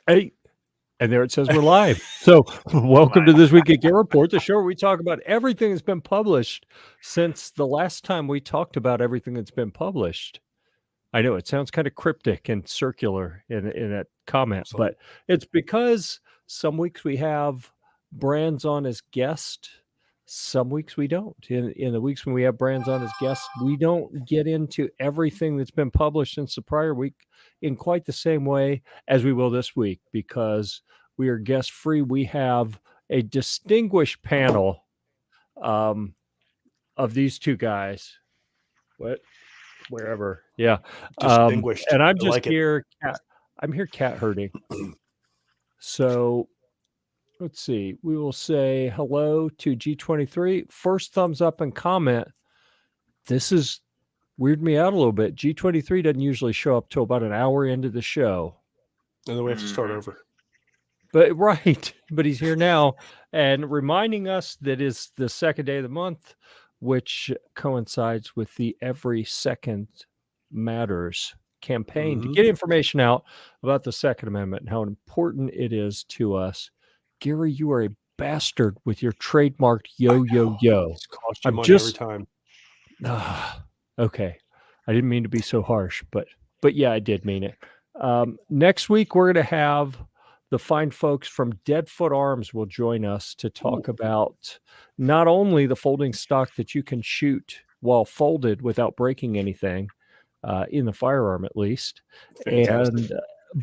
Hey, and there it says we're live. So, welcome to this week at Gear-Report, the show where we talk about everything that's been published since the last time we talked about everything that's been published. I know it sounds kind of cryptic and circular in that comment, but it's because some weeks we have brands on as guest, some weeks we don't. In the weeks when we have brands on as guests, we don't get into everything that's been published since the prior week in quite the same way as we will this week because we are guest free. We have a distinguished panel of these two guys. What? Wherever, yeah. Distinguished. And I'm I just like it. here. I'm here cat herding. So let's see. We will say hello to G23. First thumbs up and comment. This is weirded me out a little bit. G23 doesn't usually show up till about an hour into the show. And then we have to start over. But right, but he's here now and reminding us that it's the second day of the month, which coincides with the Every Second Matters campaign to get information out about the Second Amendment and how important it is to us. Gary, you are a bastard with your trademarked yo. It's cost you money every time. Okay. I didn't mean to be so harsh, but yeah, I did mean it. Next week, we're going to have the fine folks from Deadfoot Arms will join us to talk about not only the folding stock that you can shoot while folded without breaking anything, in the firearm at least,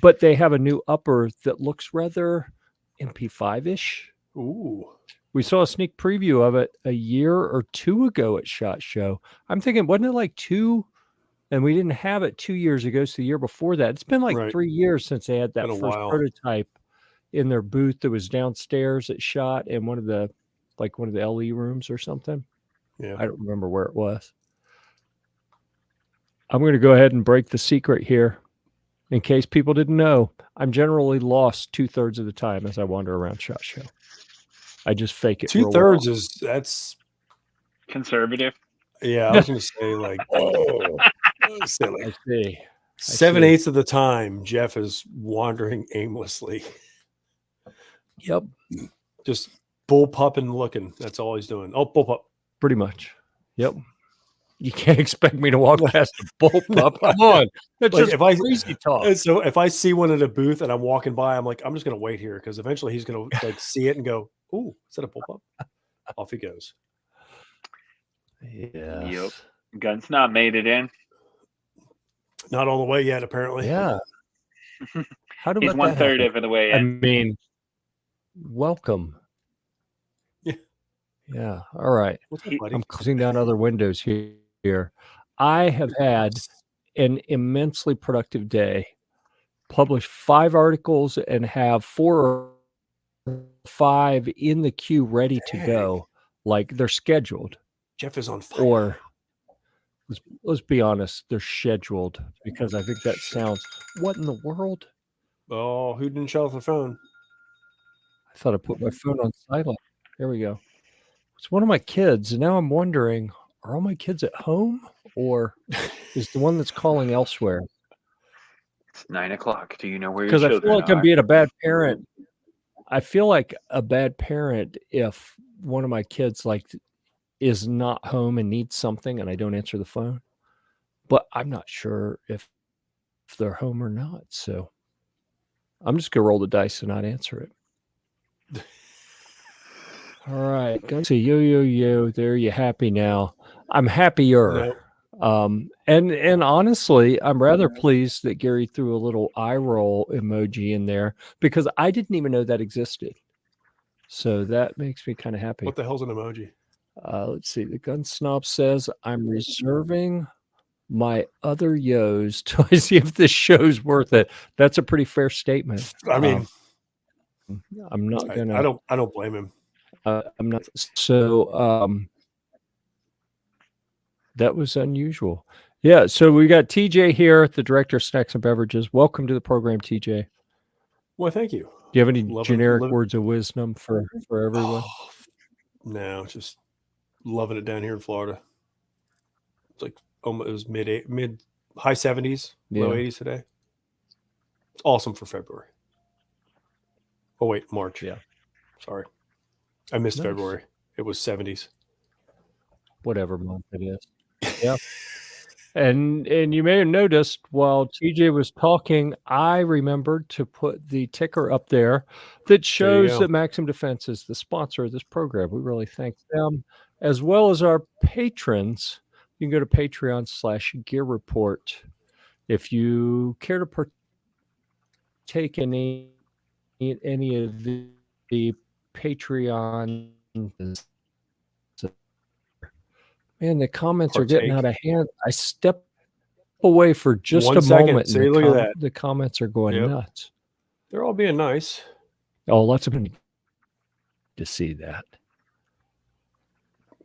but they have a new upper that looks rather MP5-ish. Ooh. We saw a sneak preview of it a year or two ago at SHOT Show. I'm thinking, wasn't it like 2? And we didn't have it 2 years ago, so the year before that. It's been like 3 years since they had that first prototype in their booth that was downstairs at SHOT in one of the LE rooms or something. Yeah. I don't remember where it was. I'm going to go ahead and break the secret here. In case people didn't know, I'm generally lost 2/3 of the time as I wander around SHOT Show. I just fake it. 2/3 that's conservative. Yeah, I was going to say like, I see. 7/8 of the time, Jeff is wandering aimlessly. Yep. Just bullpupping looking. That's all he's doing. Oh, bullpup. Pretty much. Yep. You can't expect me to walk past a bullpup. Come on. That's like just crazy talk. So if I see one at a booth and I'm walking by, I'm like, I'm just going to wait here because eventually he's going to like see it and go, "Ooh, is that a bullpup?" Off he goes. Yeah. Yep. Gun Snob made it in. Not all the way yet, apparently. Yeah. How do He's 1/3 of the way in. I mean, welcome. Yeah. Yeah. All right. What's up, buddy? I'm closing down other windows here. I have had an immensely productive day. Published 5 articles and have 4 or 5 in the queue ready to go. Like they're scheduled. Jeff is on fire. Or let's be honest, they're scheduled because I think that sounds. What in the world? Oh, who didn't shut off the phone? I thought I put my phone on silent. There we go. It's one of my kids, and now I'm wondering: are all my kids at home, or is the one that's calling elsewhere? It's 9:00. Do you know where your Because I children feel like are? I'm being a bad parent. I feel like a bad parent if one of my kids is not home and needs something and I don't answer the phone. But I'm not sure if they're home or not. So I'm just going to roll the dice and not answer it. All right. Go see yo. There you happy now. I'm happier. No. And honestly, I'm rather pleased that Gary threw a little eye roll emoji in there because I didn't even know that existed. So that makes me kind of happy. What the hell's an emoji? Let's see. The Gun Snob says, I'm reserving my other yos till I see if this show's worth it. That's a pretty fair statement. I mean, I'm not gonna. I don't blame him. I'm not. So that was unusual. Yeah. So we got TJ here, the director of Snacks and Beverages. Welcome to the program, TJ. Well, thank you. Do you have any generic words of wisdom for everyone? Oh, no, just loving it down here in Florida. It's like it was mid high 70s, low 80s today. It's awesome for February. Oh wait, March. Yeah. Sorry, I missed Nice. February. It was 70s. Whatever month it is. Yeah. And you may have noticed while TJ was talking, I remembered to put the ticker up there that shows go. that Maxim Defense is the sponsor of this program. We really thank them, as well as our patrons. You can go to Patreon/Gear Report if you care to partake in any of the Patreon. Man, the comments are getting out of hand. I step away for just 1 a second. moment, See, and look at that. the comments are going Yep. nuts. They're all being nice. Oh, lots of people to see that.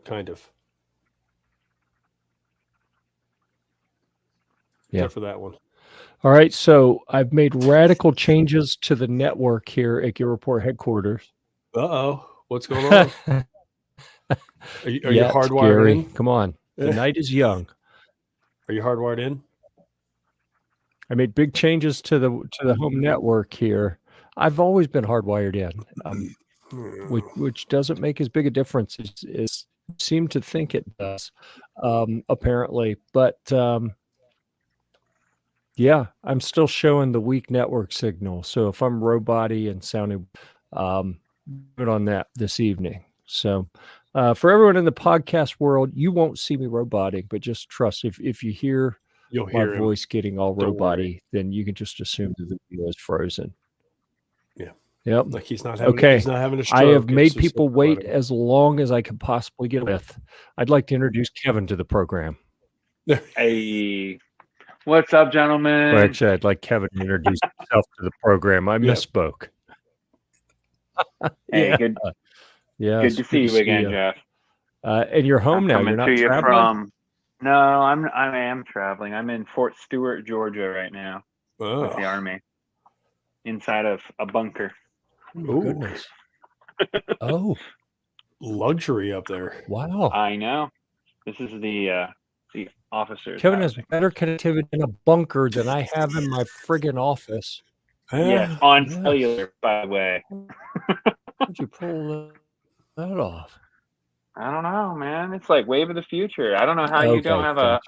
Kind of. Yeah. Except for that one. All right, so I've made radical changes to the network here at Gear Report headquarters. Uh-oh. What's going on? Are you Yet, hardwired Gary, in? come on. The night is young. Are you hardwired in? I made big changes to the home network here. I've always been hardwired in, which doesn't make as big a difference as you seem to think it does, apparently. But yeah, I'm still showing the weak network signal. So if I'm robot-y and sounding good on that this evening. So for everyone in the podcast world, you won't see me roboting, but just trust if you hear You'll my hear him. voice getting all Don't worry. robot-y, then you can just assume the video is frozen. Yeah. Yep. Like he's not having, Okay. he's not having a stroke. I have It's made just people something about wait him. as long as I could possibly get with. I'd like to introduce Kevin to the program. Hey, what's up, gentlemen? Well, actually, I'd like Kevin to introduce himself to the program. I misspoke. Hey, Yeah. good. Yeah. Good to see you again, Jeff. And you're home I'm now. coming You're not to you traveling? from. No, I am traveling. I'm in Fort Stewart, Georgia, right now with the Army, inside of a bunker. Oh, my goodness. Oh, luxury up there. wow. I know. This is the officers. Kevin has housing. better connectivity in a bunker than I have in my friggin' office. Yes, on Yeah. cellular, by the way. How'd you pull that off? I don't know, man. It's like wave of the future. I don't know how you don't have a.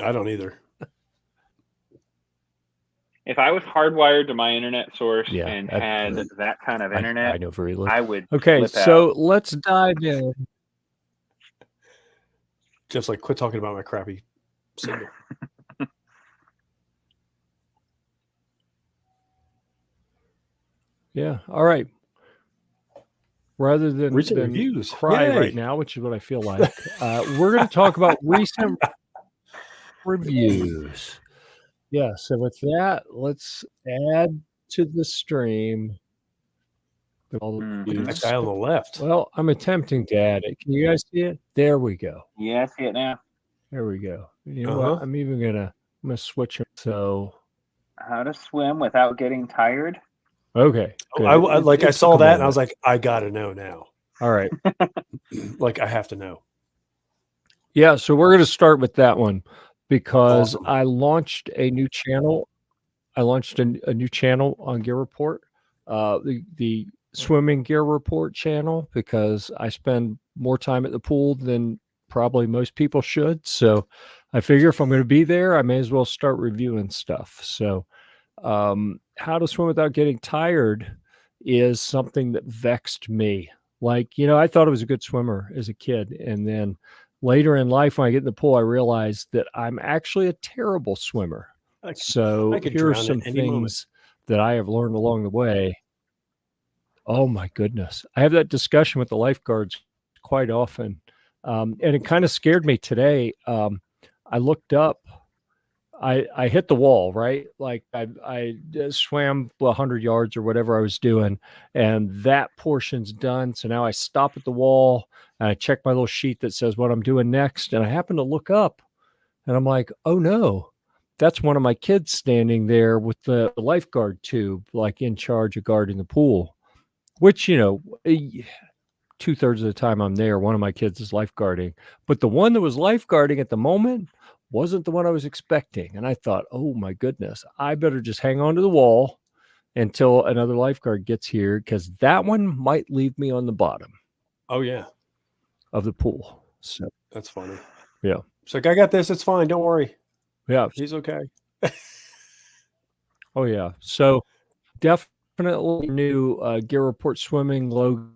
I don't either. If I was hardwired to my internet source Yeah, and had that kind of internet, I know very little. I would. Okay, flip so out. let's dive in. Just like quit talking about my crappy signal. Yeah. All right. Rather than Recent reviews. cry Yay. right now, which is what I feel like, we're going to talk about recent reviews. Yeah. So with that, let's add to the stream all the That reviews. guy on the left. Well, I'm attempting to add it. Can you guys see it? There we go. Yeah, I see it now. There we go. You know what? I'm even gonna switch it. So How to swim without getting tired? okay. I saw that and I was like, I gotta know now. All right. Like I have to know. Yeah, so we're gonna start with that one because Awesome. I launched a new channel. I launched a new channel on Gear Report, the Swimming Gear Report channel, because I spend more time at the pool than probably most people should. So I figure if I'm going to be there, I may as well start reviewing stuff. So how to swim without getting tired is something that vexed me. Like, I thought I was a good swimmer as a kid. And then later in life, when I get in the pool, I realized that I'm actually a terrible swimmer. So here are some things that I have learned along the way. Oh my goodness. I have that discussion with the lifeguards quite often. And it kind of scared me today. I looked up, I hit the wall, right? Like I swam 100 yards or whatever I was doing, and that portion's done. So now I stop at the wall and I check my little sheet that says what I'm doing next. And I happen to look up and I'm like, oh no, that's one of my kids standing there with the lifeguard tube, like in charge of guarding the pool, which, 2/3 of the time I'm there, one of my kids is lifeguarding, but the one that was lifeguarding at the moment wasn't the one I was expecting. And I thought, oh my goodness, I better just hang on to the wall until another lifeguard gets here, because that one might leave me on the bottom Oh yeah, of the pool. So that's funny. yeah, It's like, I got this. It's fine. Don't worry. yeah. He's okay. Oh yeah. So definitely new Gear Report swimming logo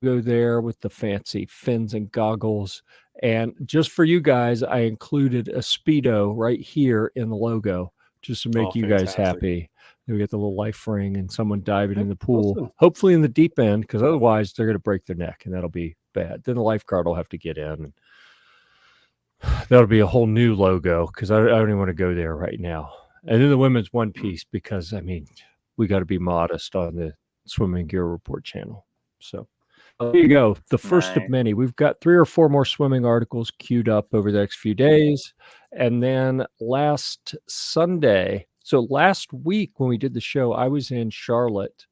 there with the fancy fins and goggles. And just for you guys, I included a Speedo right here in the logo just to make you guys fantastic. happy. We get the little life ring and someone diving in the pool, Listen. hopefully in the deep end, because otherwise they're going to break their neck and that'll be bad. Then the lifeguard will have to get in. That'll be a whole new logo because I don't even want to go there right now. And then the women's one piece, because I mean, we got to be modest on the Swimming Gear Report channel. So there you go. The first of many. We've got 3 or 4 more swimming articles queued up over the next few days. And then last Sunday, so last week when we did the show, I was in Charlotte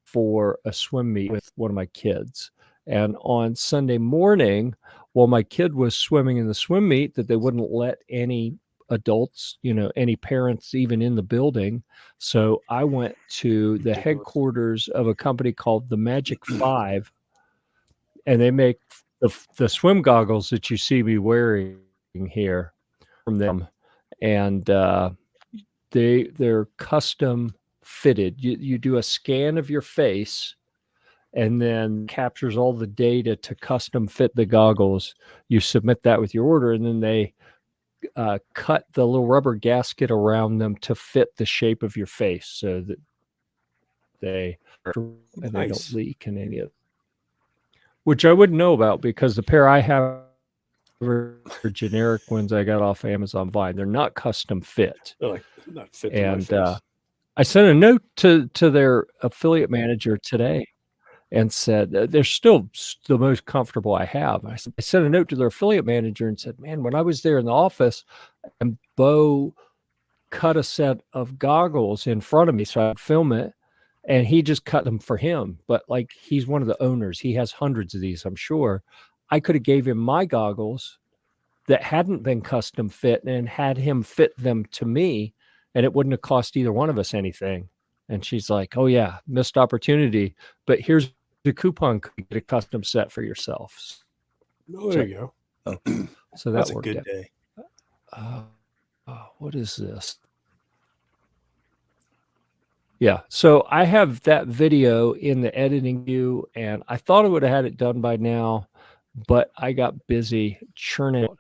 for a swim meet with one of my kids. And on Sunday morning, while my kid was swimming in the swim meet, that they wouldn't let any adults, any parents even in the building. So I went to the headquarters of a company called the Magic 5, and they make the swim goggles that you see me wearing here from them. And they're custom fitted. You do a scan of your face and then captures all the data to custom fit the goggles. You submit that with your order, and then they cut the little rubber gasket around them to fit the shape of your face so that they don't leak in any of it. Which I wouldn't know about, because the pair I have are generic ones I got off Amazon Vine. They're not custom fit. They're like not fit and to my face. I sent a note to their affiliate manager today and said they're still the most comfortable I have. I sent a note to their affiliate manager and said, man, when I was there in the office and Bo cut a set of goggles in front of me so I'd film it, and he just cut them for him. But like, he's one of the owners. He has hundreds of these, I'm sure. I could have gave him my goggles that hadn't been custom fit and had him fit them to me, and it wouldn't have cost either one of us anything. And she's like, oh yeah, missed opportunity. But here's the coupon code to get a custom set for yourself. Oh, there you go. So that's worked a good out. day. What is this? Yeah. So I have that video in the editing queue, and I thought I would have had it done by now, but I got busy churning out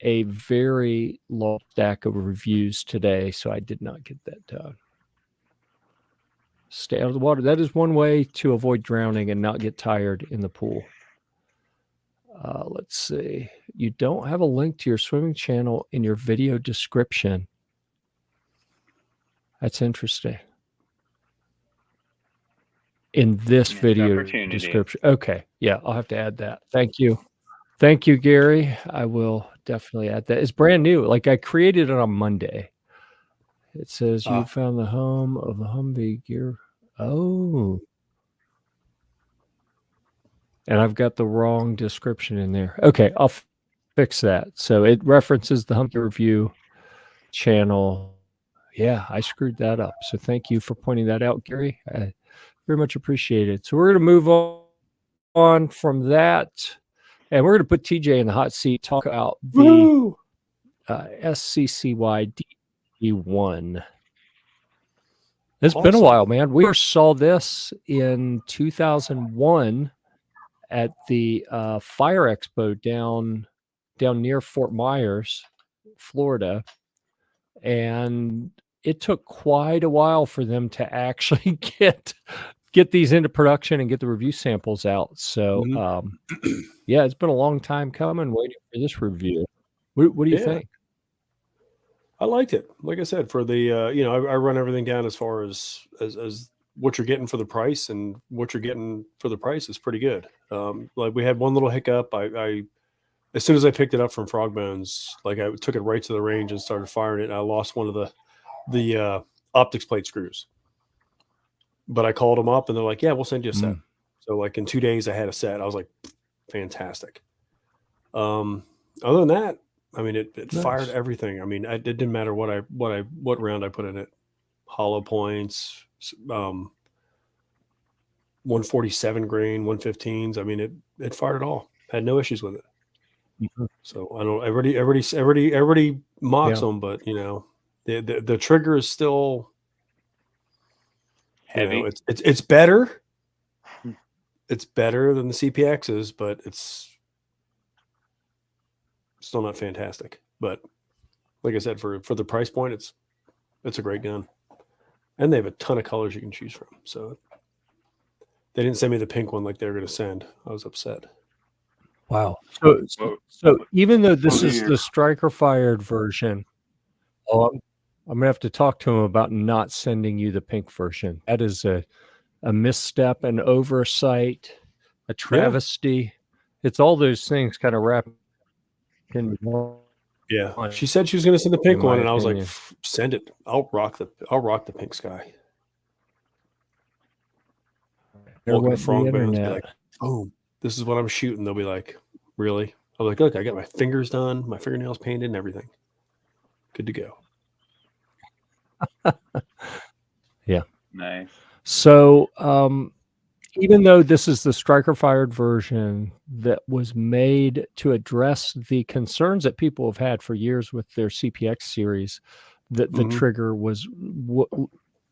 a very long stack of reviews today, so I did not get that done. Stay out of the water. That is one way to avoid drowning and not get tired in the pool. Let's see. You don't have a link to your swimming channel in your video description. That's interesting. In this video description. Okay. Yeah, I'll have to add that. Thank you. Thank you, Gary. I will definitely add that. It's brand new. Like, I created it on Monday. It says you found the home of the Humvee gear. Oh. And I've got the wrong description in there. Okay, I'll fix that. So it references the Humvee review channel. Yeah, I screwed that up. So thank you for pointing that out, Gary. I very much appreciate it. So we're going to move on from that. And we're going to put TJ in the hot seat, talk about the SCCY D1. It's been a while, man. We first saw this in 2001 at the Fire Expo down near Fort Myers, Florida. And it took quite a while for them to actually get these into production and get the review samples out. So, yeah, it's been a long time coming, waiting for this review. What do you think? I liked it. Like I said, for the I run everything down as far as what you're getting for the price, and what you're getting for the price is pretty good. Like, we had one little hiccup. I as soon as I picked it up from Frogbones, like, I took it right to the range and started firing it, and I lost one of the optics plate screws. But I called them up, and they're like, yeah, we'll send you a set. So, like, in 2 days I had a set. I was like, fantastic. Other than that, I mean, it nice. Fired everything. I mean, it didn't matter what round I put in it. Hollow points, 147 grain, 115s. I mean, it fired it all. Had no issues with it. Mhm. So I don't. Everybody mocks them, but the trigger is still Heavy. It's better. It's better than the CPXs, but it's still not fantastic. But like I said, for the price point, it's a great gun, and they have a ton of colors you can choose from. So they didn't send me the pink one like they were going to send. I was upset. Wow. So even though this is the striker fired version, I'm gonna have to talk to him about not sending you the pink version. That is a misstep, an oversight, a travesty. It's all those things kind of wrapped in one. Yeah, she said she was going to send the pink one, and I was like, opinion. "Send it. I'll rock the pink sky." Welcome to Frogbones. Be like, "Boom, this is what I'm shooting." They'll be like, "Really?" I was like, "Look, I got my fingers done, my fingernails painted, and everything. Good to go." Yeah. Nice. So, even though this is the striker fired version that was made to address the concerns that people have had for years with their CPX series, that the trigger was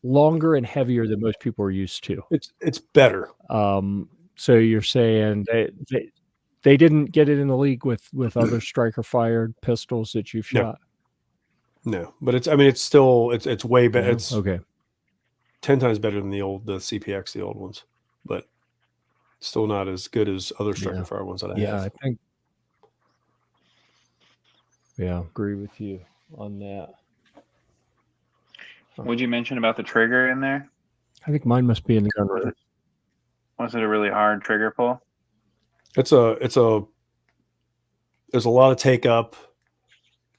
longer and heavier than most people are used to. It's better. So you're saying they didn't get it in the league with other striker fired pistols that you've shot? No, but it's still way better. Yeah? It's Okay. 10 times better than the CPX, the old ones, but still not as good as other striker fire ones that I have. I think. Yeah, agree with you on that. What'd you mention about the trigger in there? I think mine must be in the gun room. Was it a really hard trigger pull? There's a lot of take up,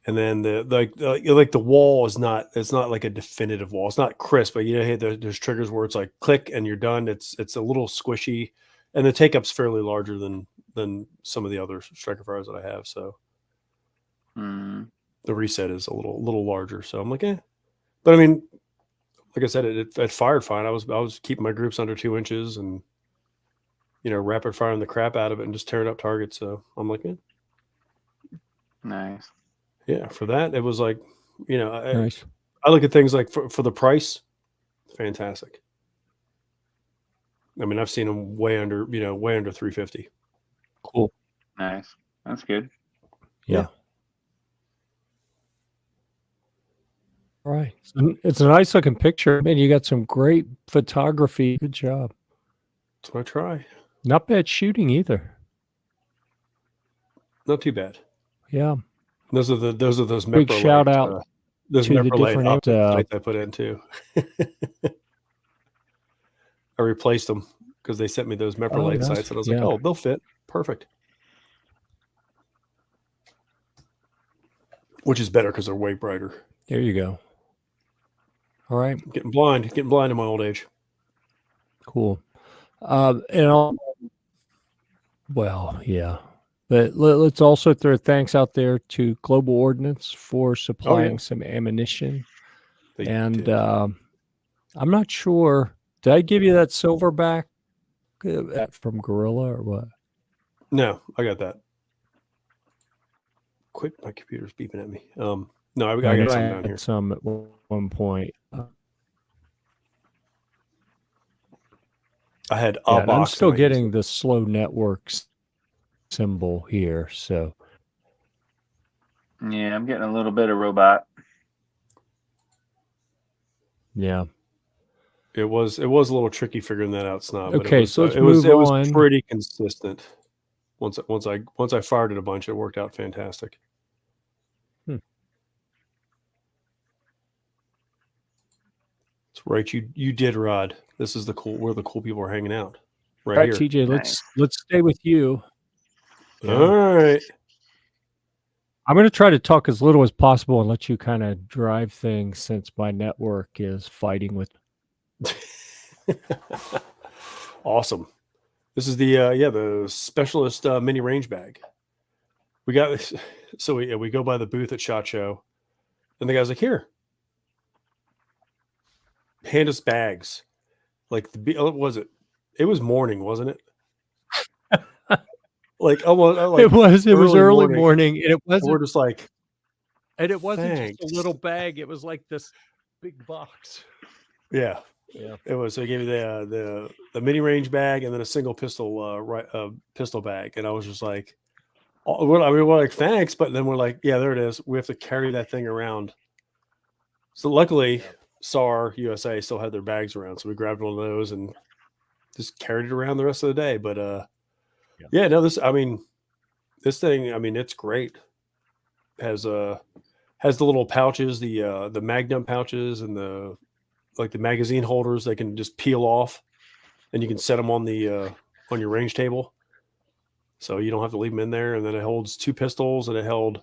and then the wall is not. It's not like a definitive wall. It's not crisp, but there's triggers where it's like click and you're done. It's a little squishy, and the take up's fairly larger than some of the other striker fires that I have. So the reset is a little larger. So I'm like, but I mean, like I said, it fired fine. I was keeping my groups under 2 inches and rapid firing the crap out of it and just tearing up targets. So I'm like, nice. Yeah, for that it was like, Nice. I look at things like for the price, fantastic. I mean, I've seen them way under 350. Cool. Nice. That's good. Yeah. All right. It's a nice looking picture. Man, you got some great photography. Good job. That's what I try. Not bad shooting either. Not too bad. Yeah. Those are those big shout out those to the different optics I put in too. I replaced them because they sent me those Meprolite sights, and I was like, "Oh, they'll fit perfect." Which is better because they're way brighter. There you go. All right. I'm getting blind in my old age. Cool. Well, yeah. But let's also throw thanks out there to Global Ordnance for supplying some ammunition. And I'm not sure. Did I give you that silverback from Gorilla or what? No, I got that. Quick, my computer's beeping at me. No, I got some down here. Some at one point. I had I'm still getting the slow networks symbol here, so yeah, I'm getting a little bit of robot. Yeah, it was a little tricky figuring that out, Snob. Okay, but so let's move on. It was pretty consistent. Once I fired it a bunch, it worked out fantastic. That's right. You did, Rod. This is where the cool people are hanging out. Right here. TJ, let's stay with you. Yeah. All right. I'm going to try to talk as little as possible and let you kind of drive things since my network is fighting with. Awesome. This is the specialist mini range bag. We got this. So we go by the booth at SHOT Show, and the guy's like, "Here, hand us bags. Like what was it? It was morning, wasn't it? Like almost like it was early morning, and it wasn't. We're just like, and it wasn't thanks. just a little bag; it was like this big box. Yeah, yeah. It was. They gave me the mini range bag and then a single pistol pistol bag, and I was just like, we're like, thanks, but then we're like, yeah, there it is. We have to carry that thing around. So luckily, SAR USA still had their bags around, so we grabbed one of those and just carried it around the rest of the day. But no, this thing, it's great. Has the little pouches, the Magnum pouches, and the magazine holders. They can just peel off, and you can set them on the on your range table, so you don't have to leave them in there. And then it holds 2 pistols, and I had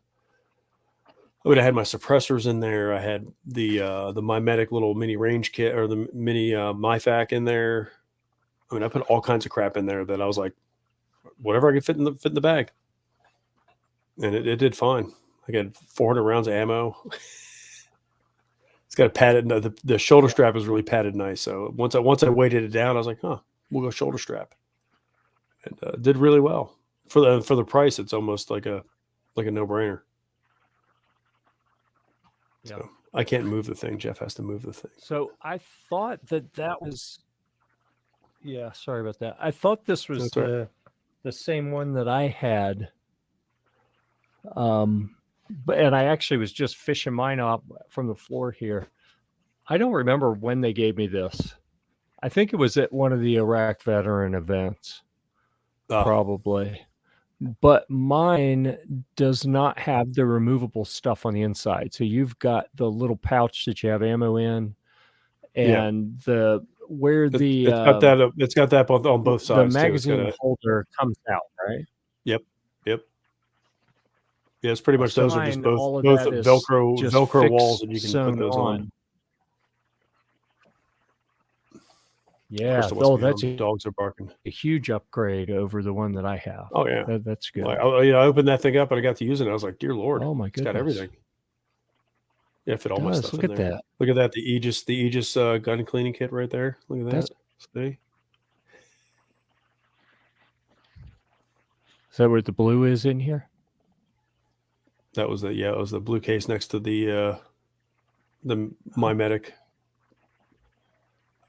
my suppressors in there. I had the MyMedic little mini range kit, or the mini MyFac in there. I put all kinds of crap in there that I was like, whatever I could fit in the bag, and it did fine. I got 400 rounds of ammo. It's got a padded. The shoulder strap is really padded nice. So once I weighted it down, I was like, we'll go shoulder strap, and did really well for the price. It's almost like a no brainer. Yeah. So I can't move the thing. Jeff has to move the thing. So I thought that was. Yeah, sorry about that. I thought this was the same one that I had. And I actually was just fishing mine up from the floor here. I don't remember when they gave me this. I think it was at one of the Iraq veteran events, probably. But mine does not have the removable stuff on the inside. So you've got the little pouch that you have ammo in, and it's got that on both sides. The magazine holder comes out, right? Yep. Yeah, it's pretty much those are just both Velcro walls that you can put those on. Yeah, that's dogs are barking. A huge upgrade over the one that I have. Oh yeah, that's good. I opened that thing up and I got to use it. And I was like, dear Lord, oh my goodness, it's got everything. Yeah, fit all my stuff in there. Look at that, the Aegis gun cleaning kit right there. Look at that. See? Is that where the blue is in here? That was it was the blue case next to the MyMedic.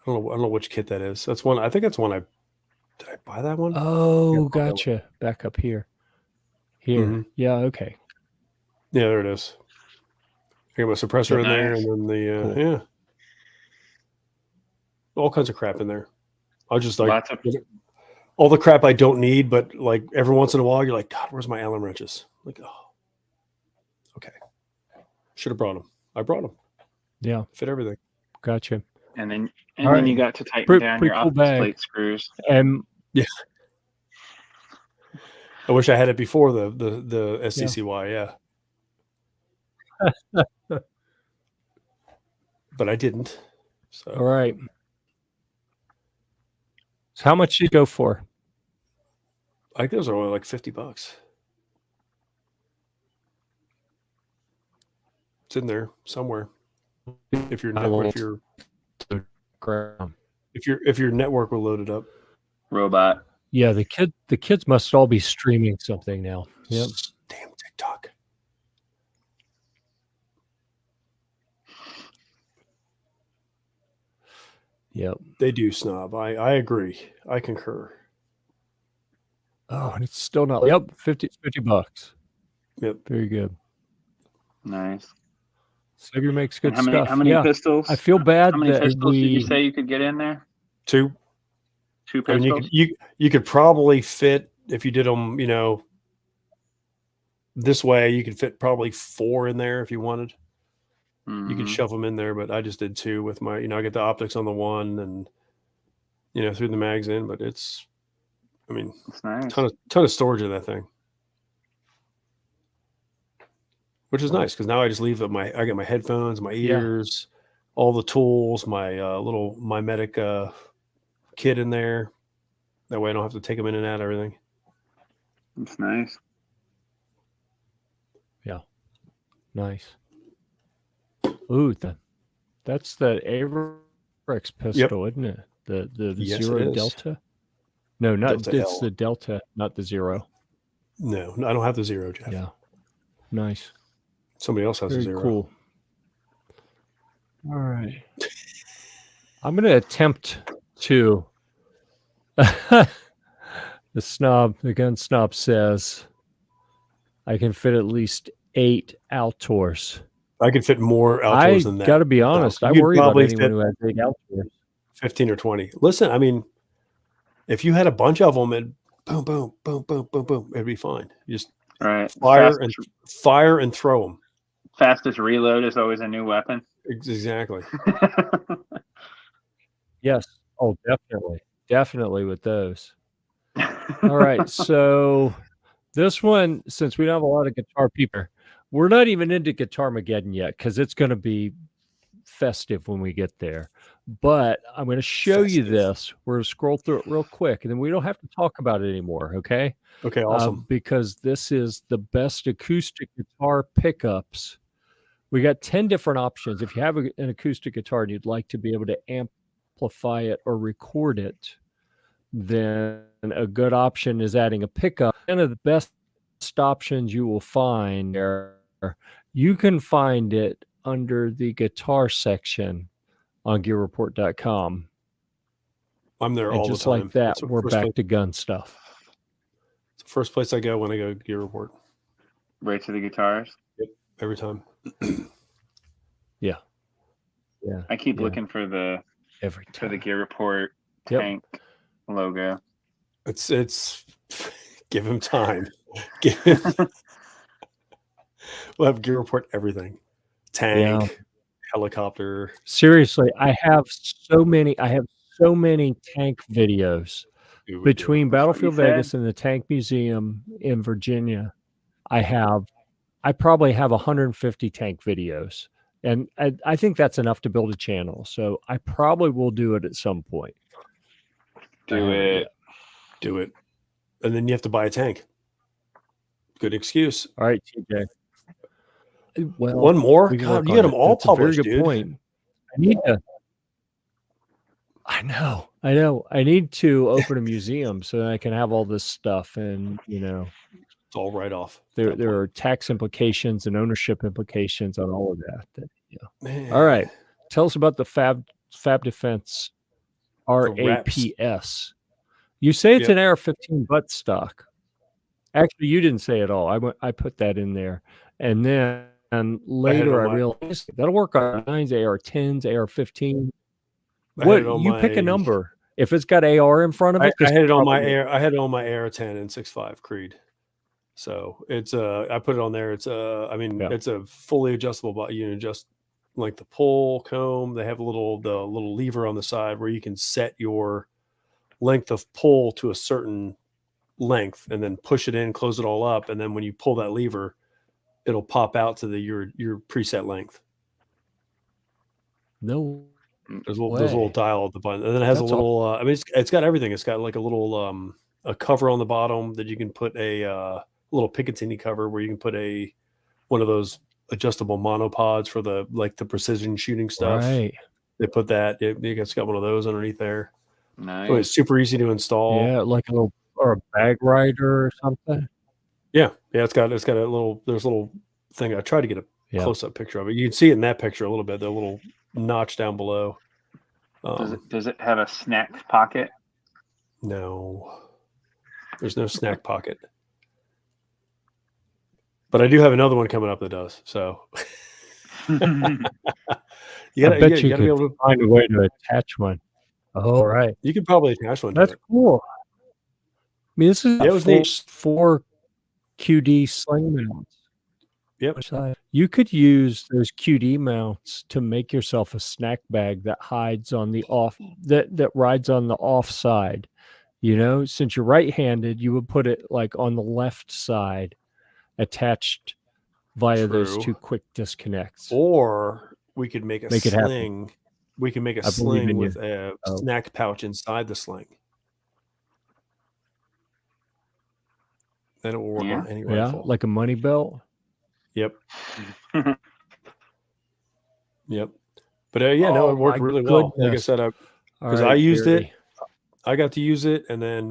I don't know which kit that is. That's one. I think that's one. Did I buy that one? Oh, gotcha. Back up here. Mm-hmm. Yeah. Okay. Yeah, there it is. I got my suppressor in there, and then cool. All kinds of crap in there. I just like all the crap I don't need, but like every once in a while, you're like, God, where's my Allen wrenches? Like, oh, okay. Should have brought them. I brought them. Yeah, fit everything. Gotcha. And then you got to tighten down your opposite plate screws. Yeah. I wish I had it before the SCCY, but I didn't. So all right. So how much did you go for? I think those are only like $50. It's in there somewhere. If your network will load it up. Robot. Yeah, the kids must all be streaming something now. Yep. Damn TikTok. Yep. They do snob. I agree. I concur. Oh, and it's still not. Yep, $50. Yep. Very good. Nice. Savior makes good stuff. How many pistols? I feel bad how many that pistols did you say you could get in there? 2. 2 pistols? You could probably fit, if you did them, this way, you could fit probably 4 in there if you wanted. Mm-hmm. You could shove them in there, but I just did 2 with my, I get the optics on the one and, threw the mags in, but it's nice. ton of storage in that thing. Which is nice because now I just leave I get my headphones, my ears, all the tools, my little MyMedic kit in there. That way I don't have to take them in and out of everything. That's nice. Yeah. Nice. Ooh, that's the Rex pistol, isn't it? The Yes, Zero it is. Delta. No, not Delta it's L. the Delta, not the Zero. No, I don't have the Zero, Jeff. Yeah, nice. Somebody else has a Very Zero. cool. All right, I'm going to attempt to. The gun snob says, I can fit at least 8 Altors. I could fit more I Altors than that. got to be honest. I You'd worry about probably anyone fit who has 8 Altors. 15 or 20. Listen, I mean, if you had a bunch of them, and boom, boom, boom, boom, boom, boom, it'd be fine. You just Right. fire and throw them. Fastest reload is always a new weapon. Exactly. Yes. Oh, definitely with those. All right, so this one, since we don't have a lot of guitar people, we're not even into Guitar-mageddon yet because it's going to be festive when we get there. But I'm going to show you this. We're going to scroll through it real quick, and then we don't have to talk about it anymore, okay? Okay, awesome. Because this is the best acoustic guitar pickups. We got 10 different options. If you have an acoustic guitar and you'd like to be able to amplify it or record it, then a good option is adding a pickup. One of the best options you will find there, you can find it under the guitar section on Gear-Report.com. I'm there and all the just time. like that, we're back to gun stuff. It's the first place I go when I go to Gear Report. Right to the guitars? Yep, every time. Yeah. I keep looking for the Gear Report tank logo. It's give him time. We'll have Gear Report everything. Tank, helicopter. Seriously, I have so many tank videos between Battlefield Vegas and the Tank Museum in Virginia. I probably have 150 tank videos. And I think that's enough to build a channel. So I probably will do it at some point. Do it. And then you have to buy a tank. Good excuse. All right, TJ. Well, one more? God, you got them all published, dude. Point. I know. I need to open a museum so that I can have all this stuff, and it's all right off. There are tax implications and ownership implications on all of that. All right, tell us about the Fab Defense RAPS. You say it's an AR-15 butt stock. Actually, you didn't say it all. I put that in there, and then later I realized that'll work on 9s, AR-10s, AR-15. What you pick a number if it's got AR in front of it. I had it on my AR-10 and 6.5 Creed. So it's I put it on there. It's it's a fully adjustable, but you adjust like the pull comb. They have the little lever on the side where you can set your length of pull to a certain length and then push it in, close it all up, and then when you pull that lever, it'll pop out to your preset length. No. There's a little dial at the button, and then it has a little. It's got everything. It's got like a little a cover on the bottom that you can put a little Picatinny cover where you can put one of those adjustable monopods for the precision shooting stuff. Right. They put that. It's got one of those underneath there. Nice. So it's super easy to install. Yeah, like a little or a bag rider or something. Yeah. It's got a little. There's a little thing. I tried to get a close-up picture of it. You can see it in that picture a little bit. The little notch down below. Does it have a snack pocket? No, there's no snack pocket. But I do have another one coming up that does. So you gotta be able to find a way to attach one. Oh, right. You could probably attach one. That's cool. I mean, this is 4 QD sling mounts. Yep. You could use those QD mounts to make yourself a snack bag that hides on the off that rides on the off side. Since you're right-handed, you would put it like on the left side, attached via those 2 quick disconnects. Or we could make a sling. We can make a sling with a snack pouch inside the sling. Then it will work on any rifle. Like a money belt. Yep. Yep. But yeah, no, it worked my really well. Like I goodness. said, All because right, I used Gary. it, I got to use it, and then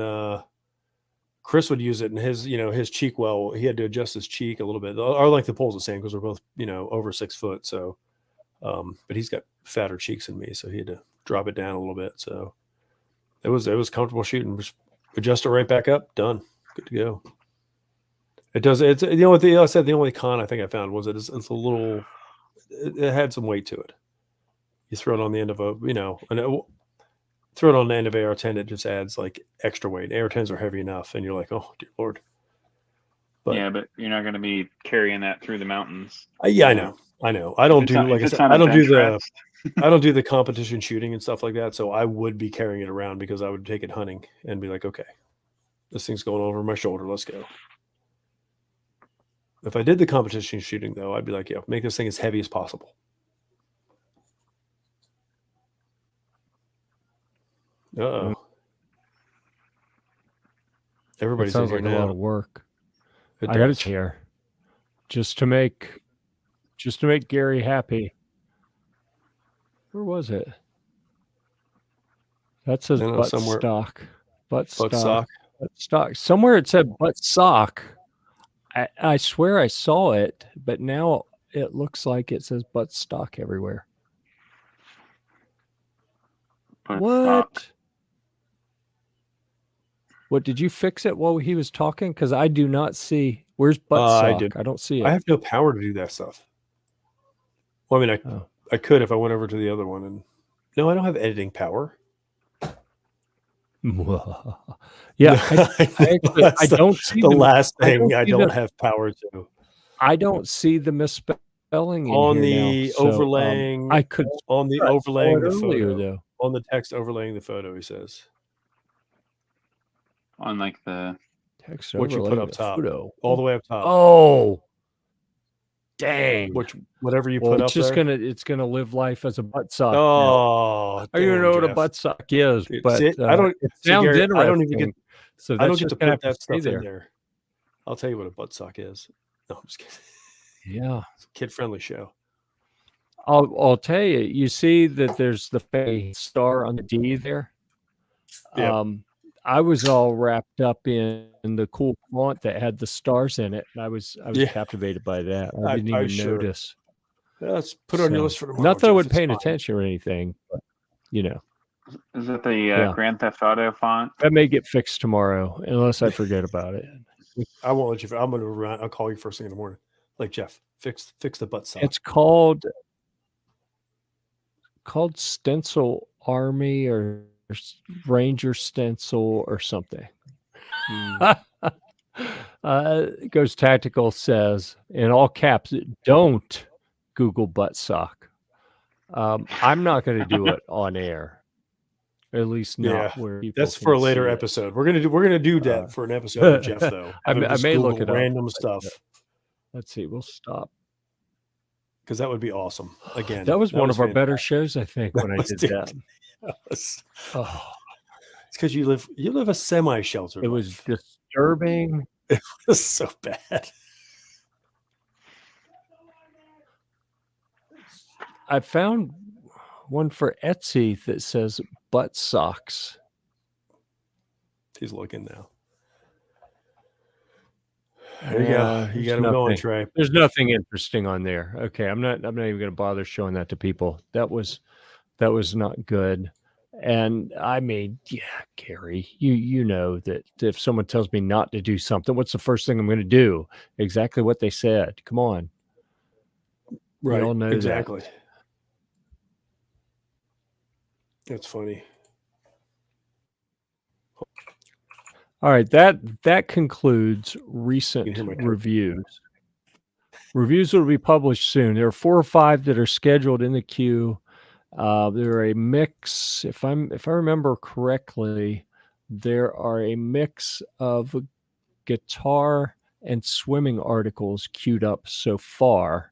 Chris would use it, and his cheek well, he had to adjust his cheek a little bit. Our length of pole's the same because we're both over 6 foot. So, but he's got fatter cheeks than me, so he had to drop it down a little bit. So it was comfortable shooting. Just adjust it right back up, done, good to go. It does. It's the only thing I said. The only con I think I found was it's a little. It had some weight to it. You throw it on the end of throw it on the end of AR-10. It just adds like extra weight. AR-10s are heavy enough, and you're like, oh dear Lord. But you're not going to be carrying that through the mountains. Yeah, I know. I don't do like I said. I don't do the competition shooting and stuff like that. So I would be carrying it around because I would take it hunting and be like, okay, this thing's going over my shoulder. Let's go. If I did the competition shooting, though, I'd be like, yeah, make this thing as heavy as possible. Uh-oh. Everybody's sounds in like here a now. lot of work. I got it here just to make Gary happy. Where was it? That says butt somewhere. stock. Butt Butt stock. sock. Butt stock. Somewhere it said butt sock. I swear I saw it, but now it looks like it says butt stock everywhere. What? What, did you fix it while he was talking? Because I do not see. Where's butt sock? I don't see it. I have no power to do that stuff. Well, I mean, I could if I went over to the other one. And no, I don't have editing power. Yeah, I don't see the last thing I don't have power to. I don't see the misspelling on the now, overlaying. I could on the overlaying the earlier, photo. though. On the text overlaying the photo, he says. On like the text what you put up the top, photo. all the way up top. Oh, dang! Whatever you put up there. It's gonna live life as a butt sock. Oh, I don't even know what a butt sock is, but I don't. It sounds Gary, interesting. I don't even get. So I don't get just to gonna put that stuff there. in there. I'll tell you what a butt sock is. No, I'm just kidding. Yeah, it's a kid-friendly show. I'll tell you. You see that there's the star on the D there. Yep. I was all wrapped up in the cool font that had the stars in it, and I was captivated by that. I didn't even notice. Yeah, let's put it on your list for tomorrow. Not that I wasn't paying attention or anything, but Is it the Grand Theft Auto font? That may get fixed tomorrow, unless I forget about it. I won't let you. I'm going to run. I'll call you first thing in the morning. Like, Jeff, fix the butt sock. It's called Stencil Army or Ranger Stencil or something. Goes Tactical says in all caps, don't Google butt sock. I'm not going to do it on air. At least not where people that's for a later episode. We're gonna do that for an episode of Jeff though. I may look at random stuff. Let's see. We'll stop because that would be awesome. Again, that was one of our better shows, I think, when I did that. It's because you live a semi-sheltered. It was disturbing. It was so bad. I found one for Etsy that says butt socks. He's looking now. There you go. You got him going, Trey. There's nothing interesting on there. Okay, I'm not even going to bother showing that to people. That was not good. And I mean, Gary, you know that if someone tells me not to do something, what's the first thing I'm going to do? Exactly what they said. Come on. Right. We all know exactly. that. That's funny. All right, that concludes recent reviews. Reviews will be published soon. There are 4 or 5 that are scheduled in the queue. There are a mix, if I remember correctly, there are a mix of guitar and swimming articles queued up so far.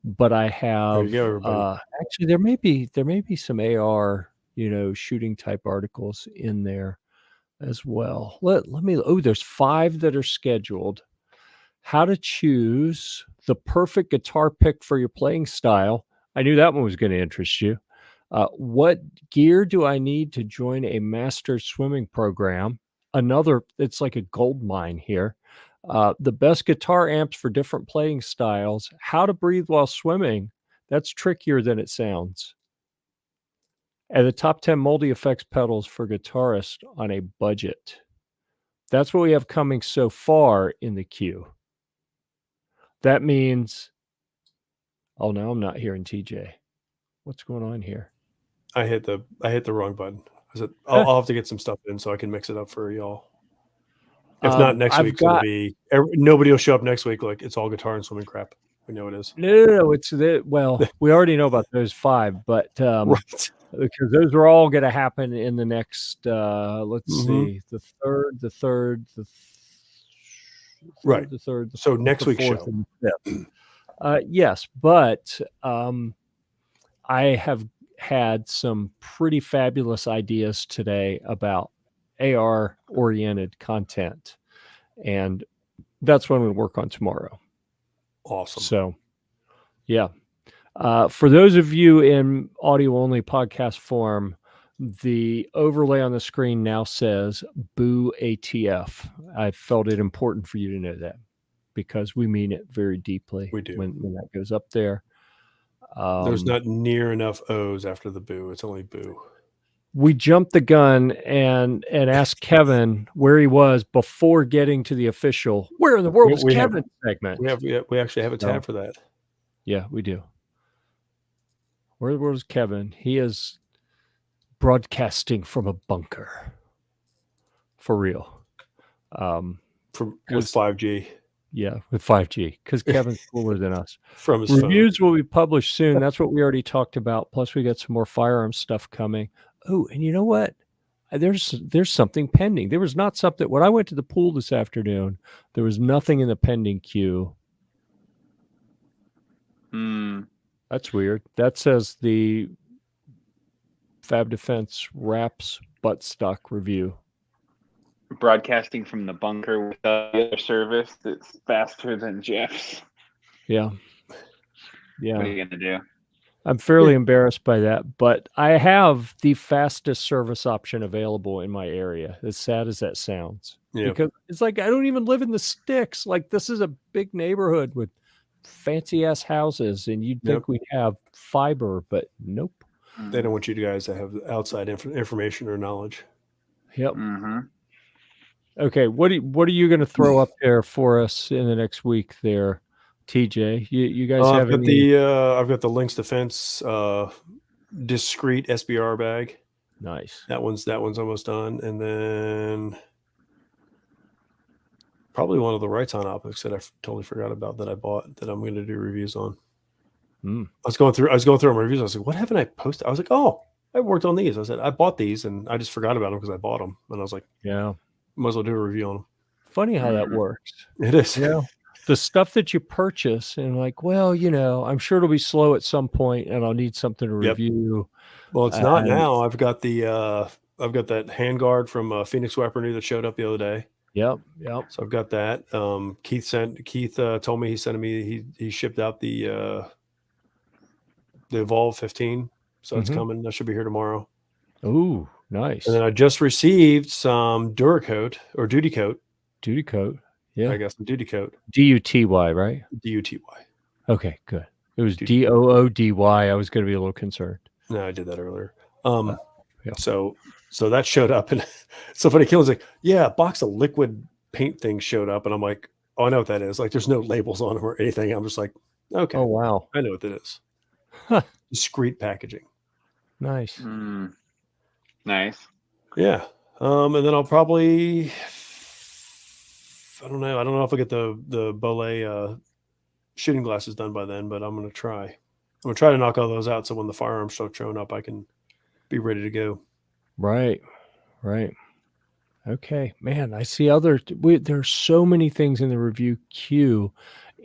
But I have actually there may be some AR, shooting type articles in there as well. Let me there's 5 that are scheduled. How to choose the perfect guitar pick for your playing style. I knew that one was going to interest you. What gear do I need to join a master swimming program? It's like a gold mine here. The best guitar amps for different playing styles. How to breathe while swimming. That's trickier than it sounds. And the top 10 multi-effects pedals for guitarists on a budget. That's what we have coming so far in the queue. That means, oh, now I'm not hearing TJ. What's going on here? I hit the wrong button. I said I'll have to get some stuff in so I can mix it up for y'all. If not next week, it'll be nobody will show up next week. Like it's all guitar and swimming crap. We know it is. No. It's we already know about those 5, but right. Because those are all going to happen in the next. Let's see, the third, right, the third. So next week's show. And the 5th. Yes, but I have had some pretty fabulous ideas today about AR-oriented content, and that's what I'm going to work on tomorrow. Awesome. So, yeah. For those of you in audio-only podcast form, the overlay on the screen now says "Boo ATF." I felt it important for you to know that because we mean it very deeply. We do. When that goes up there. There's not near enough O's after the boo. It's only boo. We jumped the gun and asked Kevin where he was before getting to the official "Where in the world is Kevin" segment. We actually have a tab for that. Yeah, we do. Where in the world is Kevin? He is broadcasting from a bunker. For real. With 5G. Yeah, with 5G, because Kevin's cooler than us. From his Reviews will be published soon. That's what we already talked about. Plus, we got some more firearm stuff coming. Oh, and you know what? There's something pending. There was not something when I went to the pool this afternoon. There was nothing in the pending queue. That's weird. That says the Fab Defense Wraps Butt Stock review. Broadcasting from the bunker with the other service that's faster than Jeff's. Yeah. Yeah. What are you going to do? I'm fairly embarrassed by that, but I have the fastest service option available in my area, as sad as that sounds. Yeah. Because it's like I don't even live in the sticks. Like this is a big neighborhood with fancy ass houses, and you'd think we'd have fiber, but nope. They don't want you guys to have outside information or knowledge. Yep. Okay, what are you going to throw up there for us in the next week, there, TJ? You guys have I've got the Lynx Defense discreet SBR bag. Nice. That one's almost done, and then probably one of the Rights-On optics that I totally forgot about that I bought that I'm going to do reviews on. I was going through my reviews. I was like, what haven't I posted? I was like, oh, I worked on these. I said I bought these, and I just forgot about them because I bought them, and I was like, yeah. Might as well do a review on them. Funny how that works. It is. Yeah. The stuff that you purchase and like, well, I'm sure it'll be slow at some point and I'll need something to review. Well, it's not now. I've got that handguard from Phoenix Weaponry that showed up the other day. Yep. So I've got that. Keith told me he shipped out the Evolve 15. So it's coming. That should be here tomorrow. Ooh. Nice. And then I just received some Duracoat or Duty Coat. Duty Coat. Yeah. I got some Duty Coat. DUTY, right? DUTY. Okay, good. It was DOODY. I was going to be a little concerned. No, I did that earlier. So that showed up, and so funny. Killen's like, yeah, a box of liquid paint things showed up, and I'm like, oh, I know what that is. Like, there's no labels on them or anything. I'm just like, okay. Oh wow, I know what that is. Discreet packaging. Nice. Nice. Yeah. And then I'll probably, I don't know if I get the Bolé shooting glasses done by then, but I'm going to try. I'm going to try to knock all those out so when the firearms start showing up, I can be ready to go. Right. Okay, man, I see there's so many things in the review queue.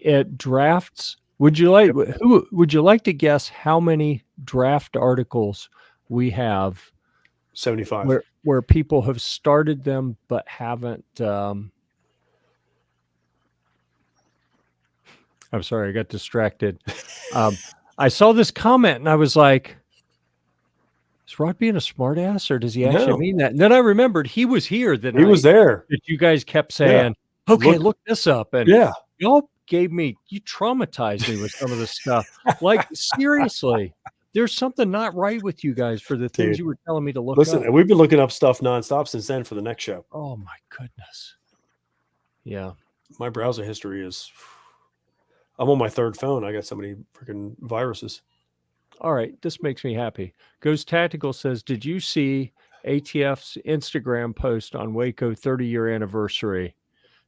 At drafts, would you like to guess how many draft articles we have? 75. Where people have started them but haven't. I'm sorry, I got distracted. I saw this comment and I was like, is Rod being a smartass or does he actually mean that? And then I remembered he was here the night He was there. that you guys kept saying, okay, look this up. And y'all you traumatized me with some of this stuff. Like, seriously, there's something not right with you guys for the things you were telling me to look up. Listen, we've been looking up stuff nonstop since then for the next show. Oh, my goodness. Yeah. My browser history is... I'm on my third phone. I got so many freaking viruses. All right. This makes me happy. Ghost Tactical says, did you see ATF's Instagram post on Waco 30-year anniversary?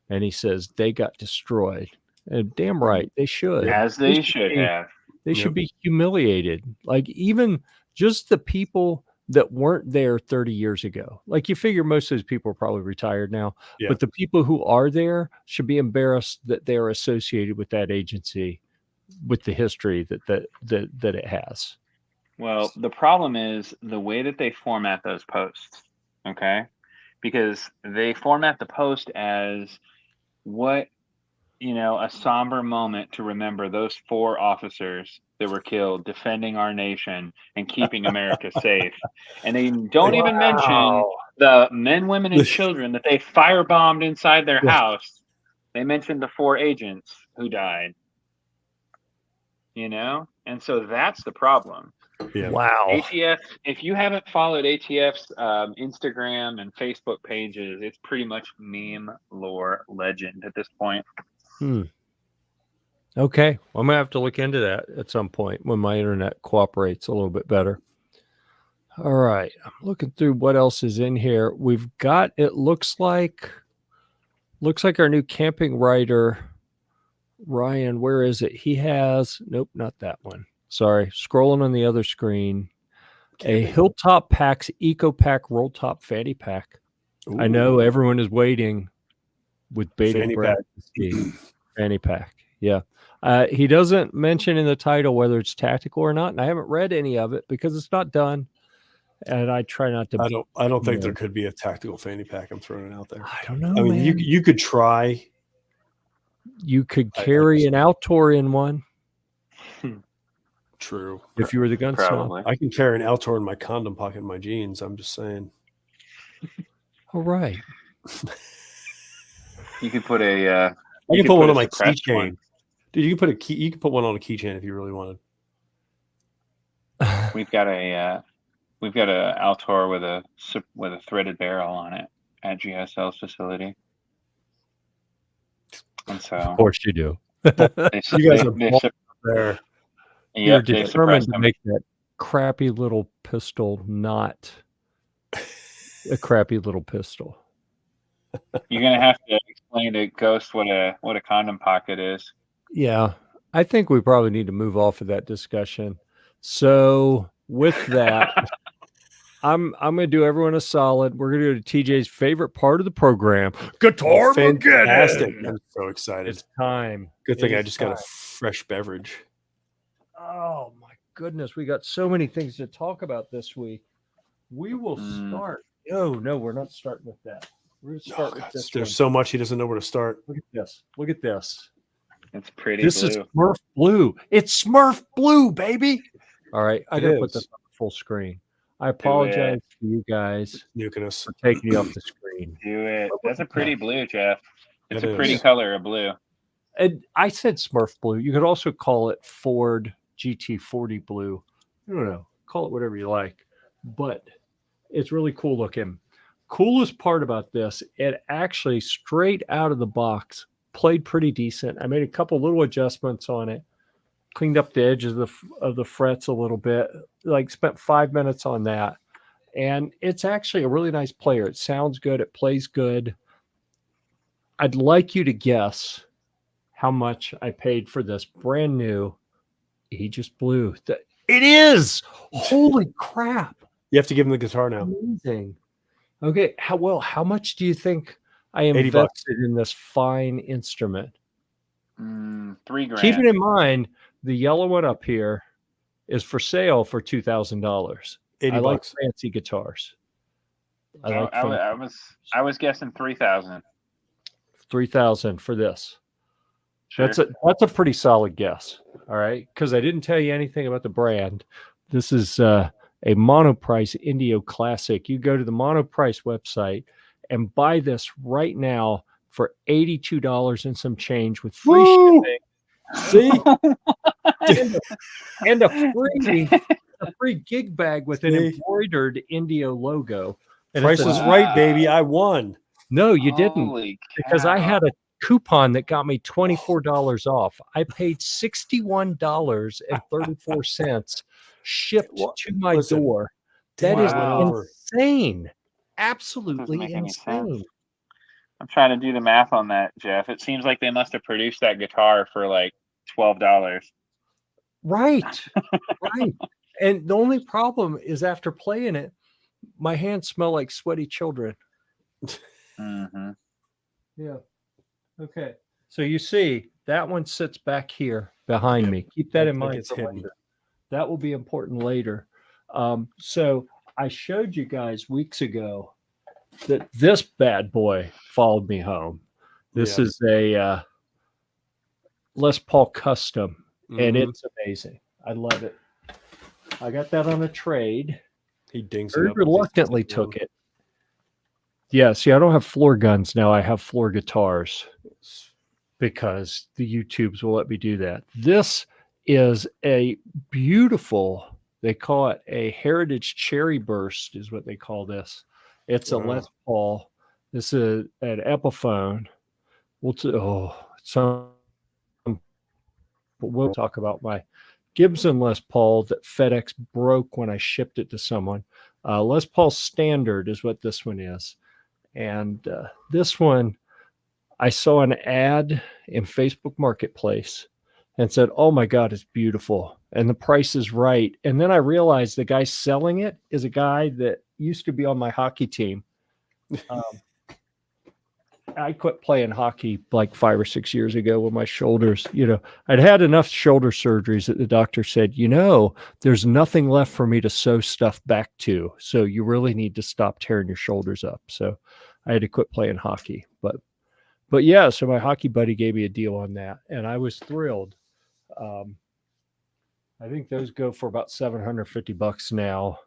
And he says they got destroyed. And damn right, they should. As they should have. They should be humiliated. Like, even just the people that weren't there 30 years ago. Like, you figure most of those people are probably retired now. Yeah. But the people who are there should be embarrassed that they are associated with that agency, with the history that it has. Well, the problem is the way that they format those posts, okay? Because they format the post as what, a somber moment to remember those 4 officers that were killed defending our nation and keeping America safe. And they don't even mention the men, women, and children that they firebombed inside their house. They mentioned the 4 agents who died. And so that's the problem. Yeah. Wow. ATF, if you haven't followed ATF's Instagram and Facebook pages, it's pretty much meme lore legend at this point. Okay. Well, I'm going to have to look into that at some point when my internet cooperates a little bit better. All right. I'm looking through what else is in here. We've got, it looks like our new camping writer, Ryan, where is it? He has, nope, not that one. Sorry, scrolling on the other screen. A Hilltop Packs Eco Pack Roll Top Fanny Pack. Ooh. I know everyone is waiting with bated breath to see Fanny Pack. Yeah. He doesn't mention in the title whether it's tactical or not, and I haven't read any of it because it's not done. And I try not to. I don't think there could be a tactical fanny pack. I'm throwing it out there. I don't know. I mean, you could try. You could carry an Altor in one. True. If you were the gunsmith. I can carry an Altor in my condom pocket in my jeans. I'm just saying. All right. You could put I can put one on my keychain. Dude, you can put one on a keychain if you really wanted. We've got a Altor with a threaded barrel on it at GSL's facility. And so, of course you do. You guys are there. You're determined to make that crappy little pistol not a crappy little pistol. You're gonna have to explain to Ghost what a condom pocket is. Yeah, I think we probably need to move off of that discussion. So with that, I'm gonna do everyone a solid. We're gonna go to TJ's favorite part of the program, Guitar Fantastic! I'm so excited. It's time. Good thing I just got a fresh beverage. Oh my goodness, we got so many things to talk about this week. We will start. No, we're not starting with that. We're gonna start with this. There's so much he doesn't know where to start. Look at this. Look at this. It's pretty. This is Smurf Blue. It's Smurf Blue, baby. All right, I gotta put this on full screen. I apologize to you guys for taking you off the screen. Do it. That's a pretty blue, Jeff. It's a pretty color of blue. And I said Smurf Blue. You could also call it Ford GT40 Blue. I don't know. Call it whatever you like. But it's really cool looking. Coolest part about this, it actually straight out of the box played pretty decent. I made a couple little adjustments on it. Cleaned up the edges of the frets a little bit, like spent 5 minutes on that. And it's actually a really nice player. It sounds good. It plays good. I'd like you to guess how much I paid for this brand new Aegis Blue. It is! Holy crap. You have to give him the guitar now. Amazing. Okay. How much do you think I invested in this fine instrument? $3,000. Keep it in mind, the yellow one up here is for sale for $2,000. I like fancy guitars. I was guessing 3,000. 3,000 for this. Sure. That's a pretty solid guess. All right, because I didn't tell you anything about the brand. This is a Monoprice Indio Classic. You go to the Monoprice website and buy this right now for $82 and some change with free Woo! shipping. See, and a free gig bag with an See? embroidered Indio logo. And Price it's a- is right, baby. I won. No, you didn't, Holy because I cow. had a coupon that got me $24 off. I paid $61.34 shipped Well, to my listen, door. Dan, That is I went over. insane. Doesn't Absolutely make any insane. sense. I'm trying to do the math on that, Jeff. It seems like they must have produced that guitar for like $12. Right. Right. And the only problem is after playing it, my hands smell like sweaty children. Mm-hmm. Yeah. Okay. So you see, that one sits back here behind Yep. me. Keep that in That mind gets for hidden. later. That will be important later. So I showed you guys weeks ago that this bad boy followed me home. This Yeah. is a Les Paul Custom, and Mhm. it's amazing. I love it. I got that on a trade. He dings Very it up. reluctantly took it. Yeah, see, I don't have floor guns now. I have floor guitars because the YouTubes will let me do that. This is a beautiful, they call it a Heritage Cherry Burst, is what they call this. It's a Wow. Les Paul. This is an Epiphone. We'll talk about my Gibson Les Paul that FedEx broke when I shipped it to someone. Les Paul Standard is what this one is. And this one, I saw an ad in Facebook Marketplace and said, oh my God, it's beautiful. And the price is right. And then I realized the guy selling it is a guy that used to be on my hockey team. I quit playing hockey like 5 or 6 years ago with my shoulders. I'd had enough shoulder surgeries that the doctor said, there's nothing left for me to sew stuff back to. So you really need to stop tearing your shoulders up. So I had to quit playing hockey. But yeah, so my hockey buddy gave me a deal on that, and I was thrilled. I think those go for about $750 now,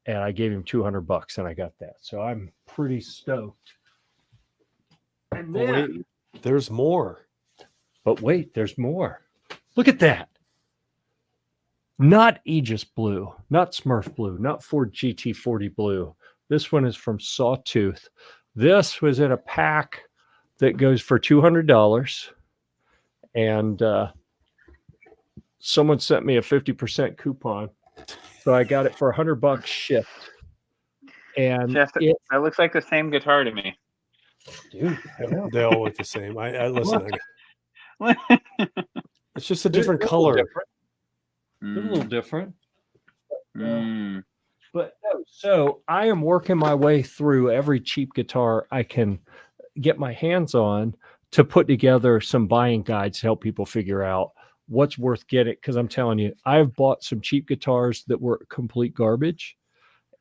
and I gave him $200, and I got that. So I'm pretty stoked. And But then, wait, there's more. But wait, there's more. Look at that. Not Aegis Blue, not Smurf Blue, not Ford GT40 Blue. This one is from Sawtooth. This was in a pack that goes for $200. And someone sent me a 50% coupon. So I got it for $100 shipped. And Jeff, that looks like the same guitar to me. Dude, I know. They all look the same. I listen. Mm. It's just a different color. They're a little different. Mm. But no, so I am working my way through every cheap guitar I can get my hands on to put together some buying guides to help people figure out what's worth getting. Because I'm telling you, I've bought some cheap guitars that were complete garbage,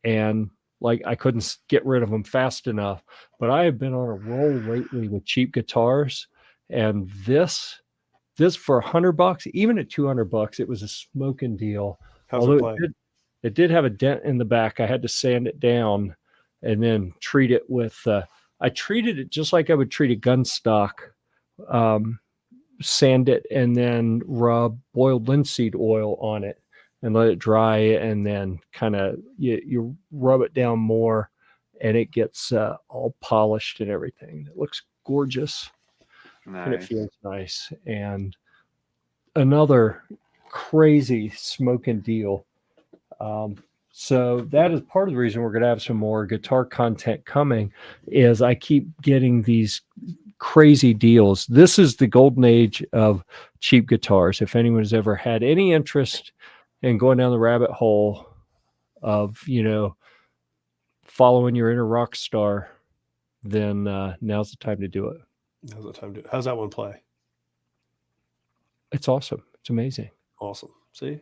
and like I couldn't get rid of them fast enough. But I have been on a roll lately with cheap guitars, and this for $100, even at $200, it was a smoking deal. How's it play? It did have a dent in the back. I had to sand it down and then treat it with. I treated it just like I would treat a gun stock. Sand it and then rub boiled linseed oil on it and let it dry, and then kind of you rub it down more, and it gets all polished and everything. It looks gorgeous. Nice. And it feels nice. And another crazy smoking deal. So that is part of the reason we're going to have some more guitar content coming, is I keep getting these crazy deals. This is the golden age of cheap guitars. If anyone has ever had any interest in going down the rabbit hole of, following your inner rock star, then now's the time to do it. Now's the time to. How's that one play? It's awesome. It's amazing. Awesome. See?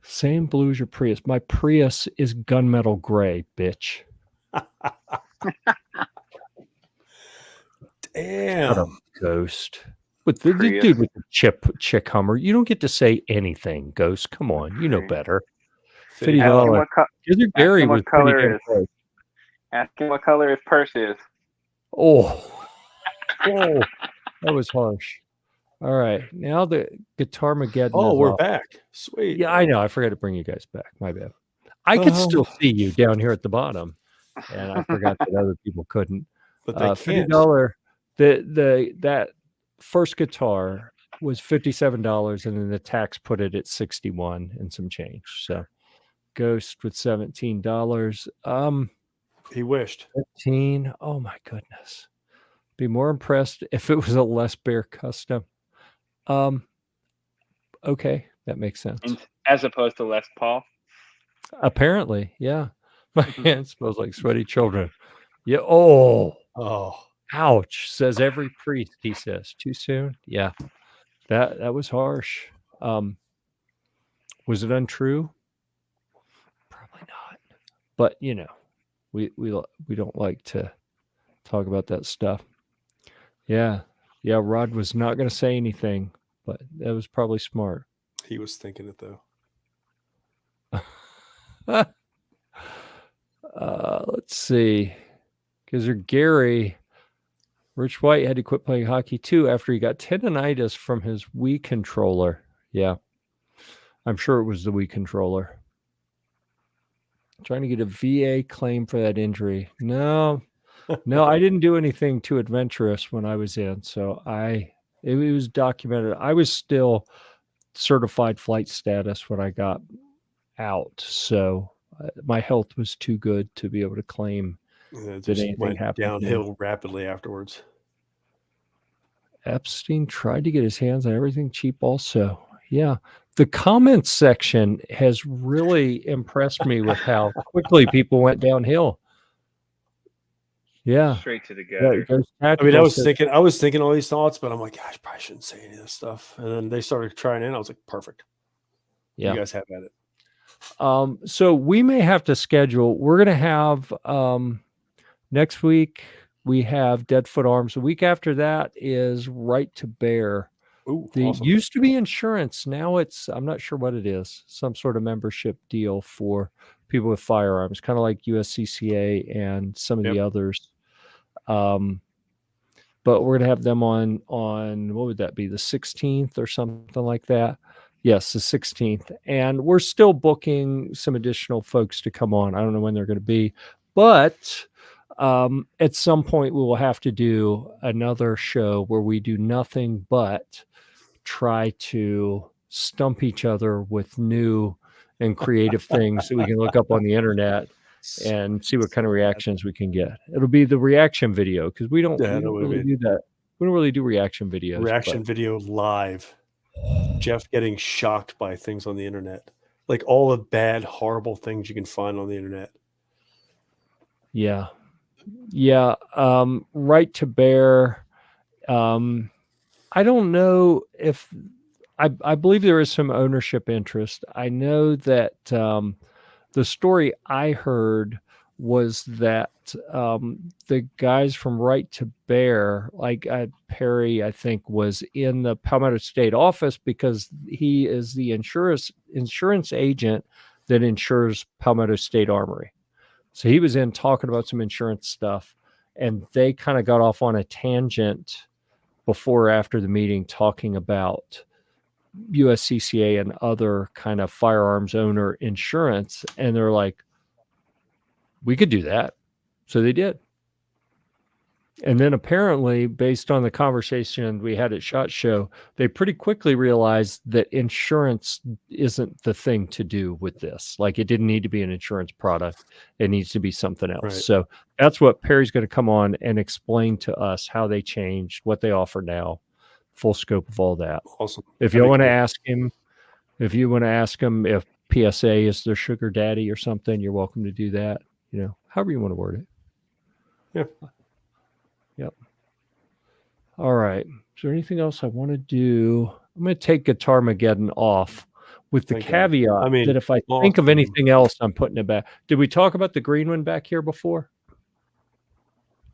Same blue as your Prius. My Prius is gunmetal gray, bitch. Damn. Ghost. with the Prius. dude with the chick Hummer. You don't get to say anything, Ghost. Come on, you know better. $50. Gary was pretty damn close. Ask him what color his purse is. Oh, that was harsh. All right, now the Guitar Mageddon. Oh, is we're off. back. Sweet. Yeah, I know. I forgot to bring you guys back. My bad. I could still see you down here at the bottom, and I forgot that other people couldn't. But they can't. $50. That first guitar was $57, and then the tax put it at 61 and some change. So, Ghost with $17. He wished. 15. Oh my goodness. Be more impressed if it was a Les Bear custom. Okay, that makes sense. As opposed to Les Paul. Apparently, yeah. My hand smells like sweaty children. Yeah. Oh, ouch, says every priest, he says. Too soon? Yeah. That was harsh. Was it untrue? Probably not. But we don't like to talk about that stuff. Yeah. Yeah, Rod was not going to say anything, but that was probably smart. He was thinking it though. Let's see. Because Gary, Rich White had to quit playing hockey too after he got tendonitis from his Wii controller. Yeah. I'm sure it was the Wii controller. Trying to get a VA claim for that injury. No, I didn't do anything too adventurous when I was in. So it was documented. I was still certified flight status when I got out. So my health was too good to be able to claim it that just anything went happened. Downhill rapidly afterwards. Epstein tried to get his hands on everything cheap also. Yeah. The comments section has really impressed me with how quickly people went downhill. Yeah. Straight to the gutter. I mean, I was thinking all these thoughts, but I'm like, gosh, I probably shouldn't say any of this stuff. And then they started trying in. I was like, perfect. Yeah. You guys have at it. So we may have to schedule. We're going to have next week. We have Deadfoot Arms. The week after that is Right to Bear. Awesome. Used to be insurance. Now I'm not sure what it is. Some sort of membership deal for people with firearms, kind of like USCCA and some of the others. But we're going to have them on what would that be? The 16th or something like that. Yes, the 16th. And we're still booking some additional folks to come on. I don't know when they're going to be, but at some point we will have to do another show where we do nothing but try to stump each other with new and creative things that we can look up on the internet and see what kind of reactions we can get. It'll be the reaction video because we don't really do that. We don't really do reaction videos. Reaction video live. Jeff getting shocked by things on the internet, like all the bad, horrible things you can find on the internet. Yeah. Right to Bear. I don't know if I believe there is some ownership interest. I know that the story I heard was that the guys from Right to Bear, like Perry, I think, was in the Palmetto State office because he is the insurance agent that insures Palmetto State Armory. So he was in talking about some insurance stuff, and they kind of got off on a tangent before or after the meeting talking about USCCA and other kind of firearms owner insurance. And they're like, we could do that. So they did. And then apparently, based on the conversation we had at SHOT Show, they pretty quickly realized that insurance isn't the thing to do with this. Like, it didn't need to be an insurance product. It needs to be something else. Right. So that's what Perry's going to come on and explain to us how they changed, what they offer now, full scope of all that. Awesome. If you want to ask him, if PSA is their sugar daddy or something, you're welcome to do that. However you want to word it. Yeah. Yep. All right. Is there anything else I want to do? I'm going to take Guitar Mageddon off with the caveat that if I think of anything else, I'm putting it back. Did we talk about the green one back here before?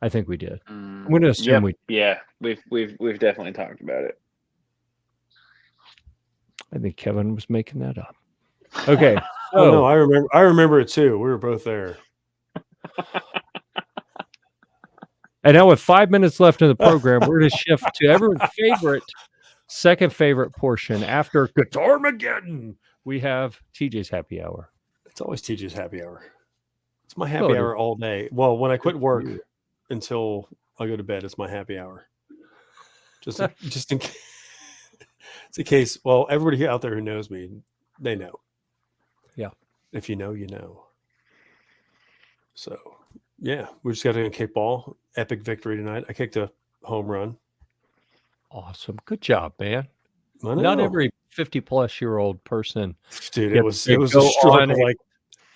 I think we did. I'm going to assume we did. Yeah, we've definitely talked about it. I think Kevin was making that up. Okay. Oh no, So I remember it too. We were both there. and now with 5 minutes left in the program, we're going to shift to everyone's second favorite portion. After Guitarmageddon, we have TJ's happy hour. It's always TJ's happy hour. It's my Well, happy it hour all day. Well, when I quit for work you. until I go to bed, it's my happy hour. Just in case. It's a case. Well, everybody out there who knows me, they know. Yeah. If you know, you know. So, yeah, we just got to kick ball. Epic victory tonight. I kicked a home run. Awesome. Good job, man. I Not know. every 50-plus-year-old person Dude, gets it was to a go struggle. Like,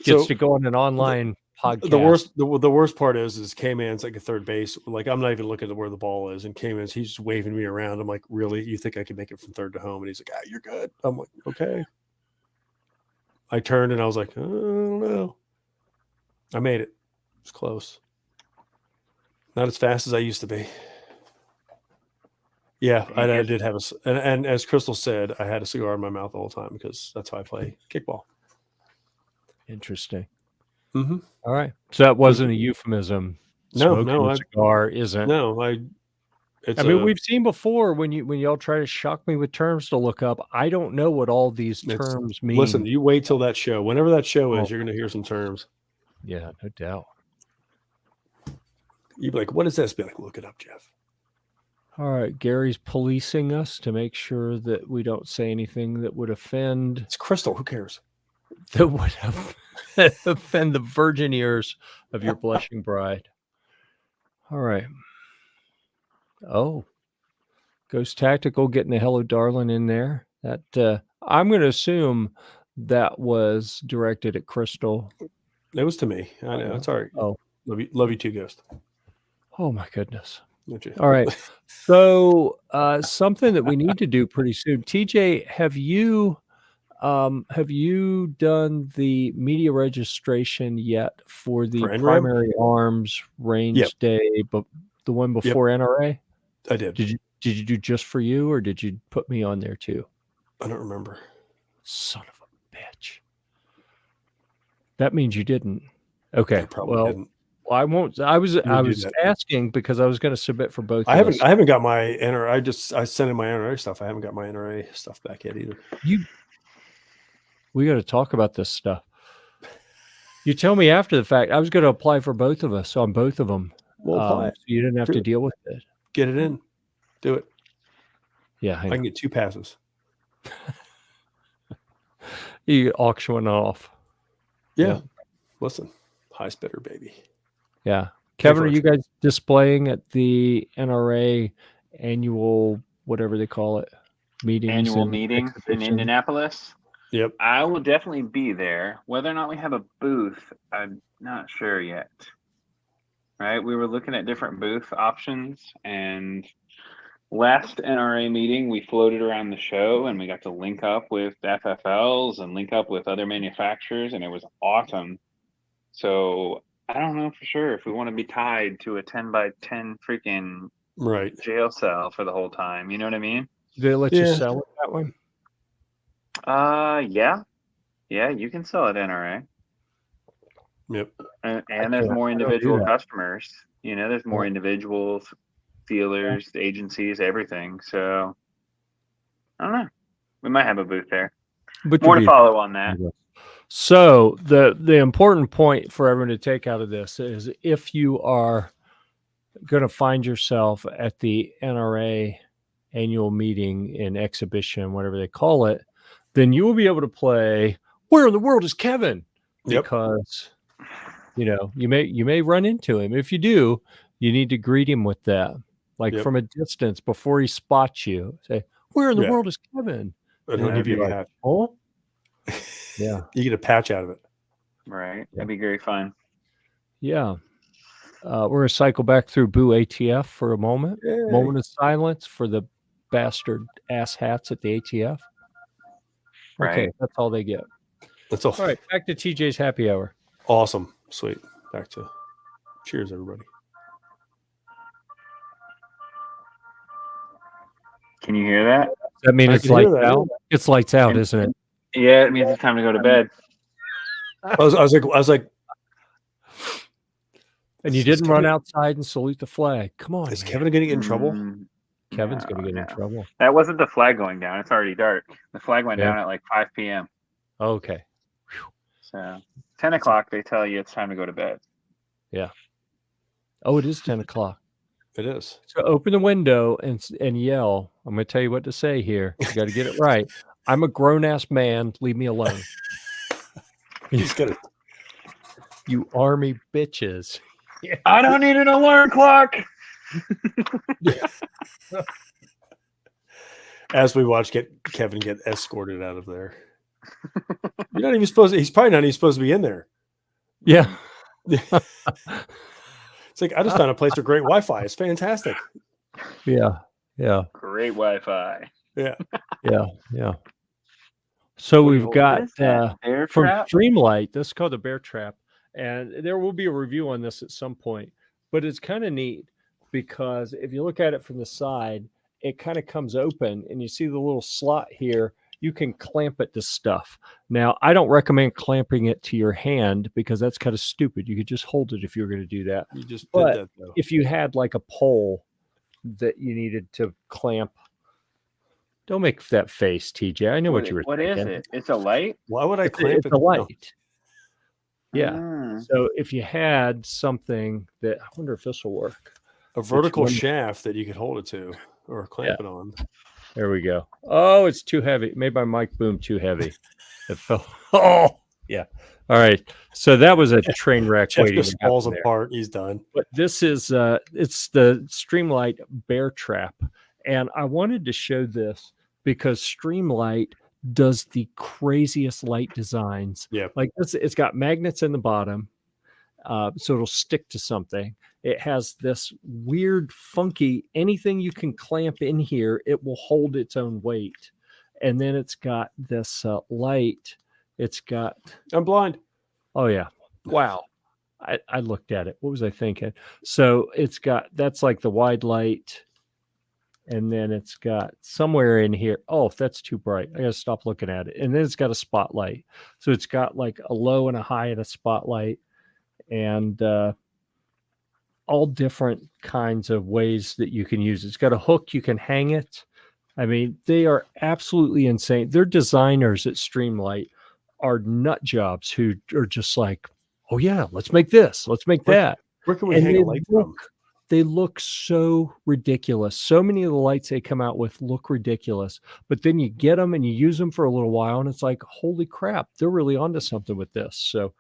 gets so to go on an online podcast. the worst part is K-Man's like a third base. Like, I'm not even looking at where the ball is, and K-Man's he's just waving me around. I'm like, really? You think I can make it from third to home? And he's like, you're good. I'm like, okay. I turned and I was like, I don't know. I made it. It was close. Not as fast as I used to be. Yeah, I did have and as Crystal said, I had a cigar in my mouth the whole time because that's how I play kickball. Interesting. Mm-hmm. All right. So that wasn't a euphemism. Smoking a cigar isn't. No, I mean, we've seen before when y'all try to shock me with terms to look up. I don't know what all these terms mean. Listen, you wait till that show. Whenever that show is, you're going to hear some terms. Yeah, no doubt. You'd be like, what is this? Be like, look it up, Jeff. All right. Gary's policing us to make sure that we don't say anything that would offend. It's Crystal. Who cares? That would offend the virgin ears of your blushing bride. All right. Oh, Ghost Tactical getting a hello, darling in there. That I'm going to assume that was directed at Crystal. It was to me. I know. It's all right. Oh, love you too, Ghost. Oh my goodness. You? All right. So something that we need to do pretty soon. TJ, have you done the media registration yet for the Primary Arms Range Day, but the one before NRA? I did. Did you do just for you, or did you put me on there too? I don't remember. Son of a bitch. That means you didn't. Okay. Probably didn't. Well, I won't. I was asking because I was going to submit for both. I haven't got my NRA. I sent in my NRA stuff. I haven't got my NRA stuff back yet either. We got to talk about this stuff. You tell me after the fact. I was going to apply for both of us on both of them. Well, apply. So you didn't have to deal with it. Get it in. Do it. Yeah, I can get 2 passes. You auction one off. Yeah. Listen, high spidder, baby. Yeah. Kevin, are you guys displaying at the NRA annual, whatever they call it, meeting in Indianapolis? Yep. I will definitely be there. Whether or not we have a booth, I'm not sure yet. Right? We were looking at different booth options, and last NRA meeting, we floated around the show and we got to link up with FFLs and link up with other manufacturers, and it was awesome. So I don't know for sure if we want to be tied to a 10 by 10 freaking jail cell for the whole time. You know what I mean? Do they let you sell it that way? Yeah. Yeah, you can sell at NRA. Yep. And there's more individual customers. You know, there's more individuals, dealers, agencies, everything. So I don't know. We might have a booth there. But more to follow on that. So the important point for everyone to take out of this is if you are going to find yourself at the NRA annual meeting in exhibition, whatever they call it, then you will be able to play Where in the World is Kevin? Because you may run into him. If you do, you need to greet him with that. Like from a distance before he spots you. Say, Where in the world is Kevin? And he'll give you a patch. Oh, yeah. You get a patch out of it. Right. That'd be very fun. Yeah. We're going to cycle back through Boo ATF for a moment. Yay. Moment of silence for the bastard ass hats at the ATF. Okay, that's all they get. That's all. All right, back to TJ's happy hour. Awesome. Sweet. Back to cheers, everybody. Can you hear that? that mean I it's can hear lights that. out? It's lights out, And- isn't it? Yeah, it means it's time to go to bed. I was like, And you Is didn't run Kevin- outside and salute the flag. Come on, is man. Kevin going to get in trouble? Kevin's No, going to get in no. trouble. That wasn't the flag going down. It's already dark. The flag went Yeah. down at like 5 p.m. Okay. So 10 o'clock, they tell you it's time to go to bed. Oh, it is 10 o'clock. It is. So open the window and yell. I'm going to tell you what to say here. You got to get it right. I'm a grown-ass man. Leave me alone. He's gonna. You army bitches. I don't need an alarm clock. As we watch Kevin get escorted out of there. You're not even supposed to, he's probably not even supposed to be in there. Yeah. It's like, I just found a place with great Wi-Fi. It's fantastic. Yeah. Yeah. Great Wi-Fi. Yeah. Yeah. Yeah. So What do we've you hold? got What is that? Bear from trap? Streamlight. This is called the Bear Trap, and there will be a review on this at some point. But it's kind of neat because if you look at it from the side, it kind of comes open, and you see the little slot here. You can clamp it to stuff. Now, I don't recommend clamping it to your hand because that's kind of stupid. You could just hold it if you were going to do that. You just But did that though. If you had like a pole that you needed to clamp, don't make that face, TJ. I know what you were What thinking. is it? It's a light? Why would I It's clamp it's it? a No. light. Yeah. Mm. So if you had something that, I wonder if this will work. A vertical one? shaft that you could hold it to or clamp it on. There we go. Oh, it's too heavy. Made my mic boom too heavy. It fell. Oh, yeah. All right. So that was a train wreck Jeff waiting just to happen falls there. apart. He's done. But this is it's the Streamlight Bear Trap, and I wanted to show this because Streamlight does the craziest light designs. Yeah. Like this, it's got magnets in the bottom, so it'll stick to something. It has this weird, funky, anything you can clamp in here, it will hold its own weight. And then it's got this light. It's got, I'm blind. oh yeah, wow. I looked at it. What was I thinking? So it's got, that's like the wide light. And then it's got somewhere in here. Oh, that's too bright. I got to stop looking at it. And then it's got a spotlight. So it's got like a low and a high and a spotlight. And all different kinds of ways that you can use it. It's got a hook, you can hang it. I mean, they are absolutely insane. Their designers at Streamlight are nut jobs who are just like, oh yeah, let's make this, let's make that. Where can we And hang a light from? they look so ridiculous. So many of the lights they come out with look ridiculous, but then you get them and you use them for a little while and it's like, holy crap, they're really onto something with this. So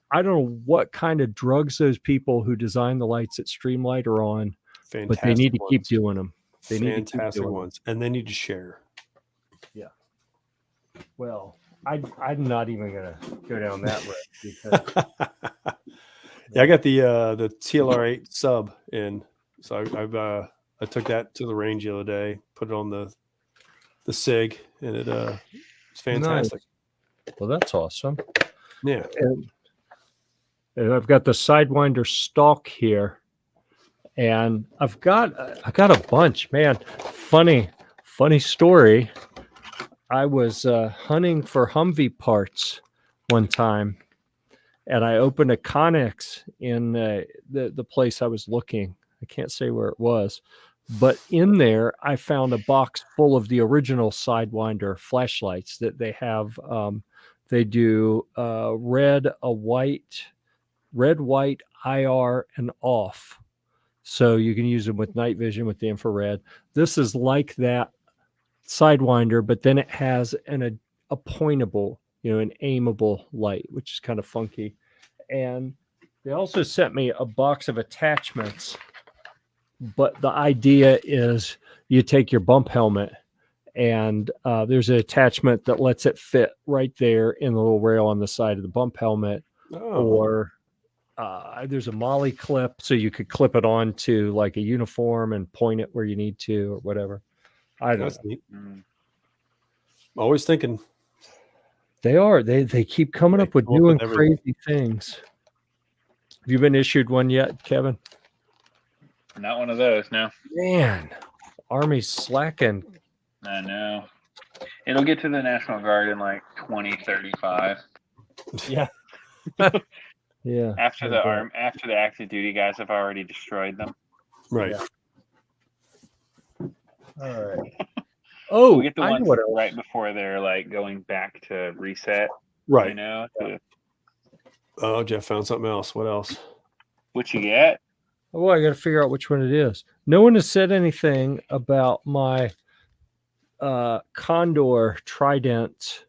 I don't know what kind of drugs those people who design the lights at Streamlight are on, Fantastic but they need to keep ones. doing them. They need to keep Fantastic doing them. ones. And they need to share. Well, I'm not even going to go down that road because Yeah, I got the TLR8 sub in. So I took that to the range the other day, put it on the SIG, and it's fantastic. well, that's awesome. Yeah. And I've got the Sidewinder stalk here, and I got a bunch, man. Funny story. I was hunting for Humvee parts one time, and I opened a Connex in the place I was looking. I can't say where it was, but in there I found a box full of the original Sidewinder flashlights that they have. They do red, white, IR, and off. So you can use them with night vision with the infrared. This is like that Sidewinder, but then it has a pointable, an aimable light, which is kind of funky. And they also sent me a box of attachments. But the idea is you take your bump helmet and there's an attachment that lets it fit right there in the little rail on the side of the bump helmet. Oh. Or there's a molly clip so you could clip it onto like a uniform and point it where you need to or whatever. I don't That's know. neat. Always thinking. They keep coming up with come up new with and everything. crazy things. Have you been issued one yet, Kevin? Not one of those, no. Man, Army's slacking. I know. It'll get to the National Guard in like 2035. Yeah. Yeah. After the active duty guys have already destroyed them. Right. Yeah. All right. Oh, We get the I know ones what else. right before they're like going back to reset. Right. You know, Oh, Jeff found something else. What else? what you get? Oh, I got to figure out which one it is. No one has said anything about my Condor Trident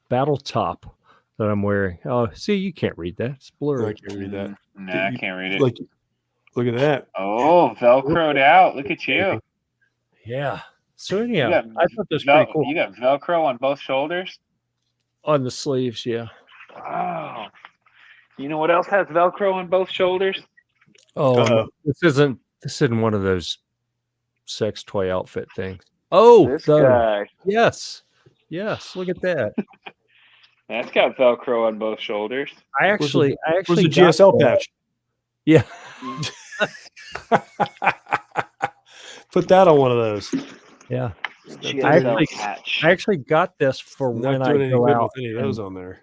battle top that I'm wearing. Oh, see, you can't read that. It's I blurry. can't read that. No, I can't read it. Like, look at that. Oh, Velcroed out. Look at you. Yeah. So anyhow, got I thought this was pretty cool. You got Velcro on both shoulders? On the sleeves, yeah. Oh. You know what else has Velcro on both shoulders? Oh, this isn't one of those sex toy outfit things. Oh, This guy. Yes. Look at that. That's got Velcro on both shoulders. I actually Where's the got GSL that. patch? Yeah. Put that on one of those. Yeah. GSL I actually got this for Not when I doing any go good out. with any of those on there.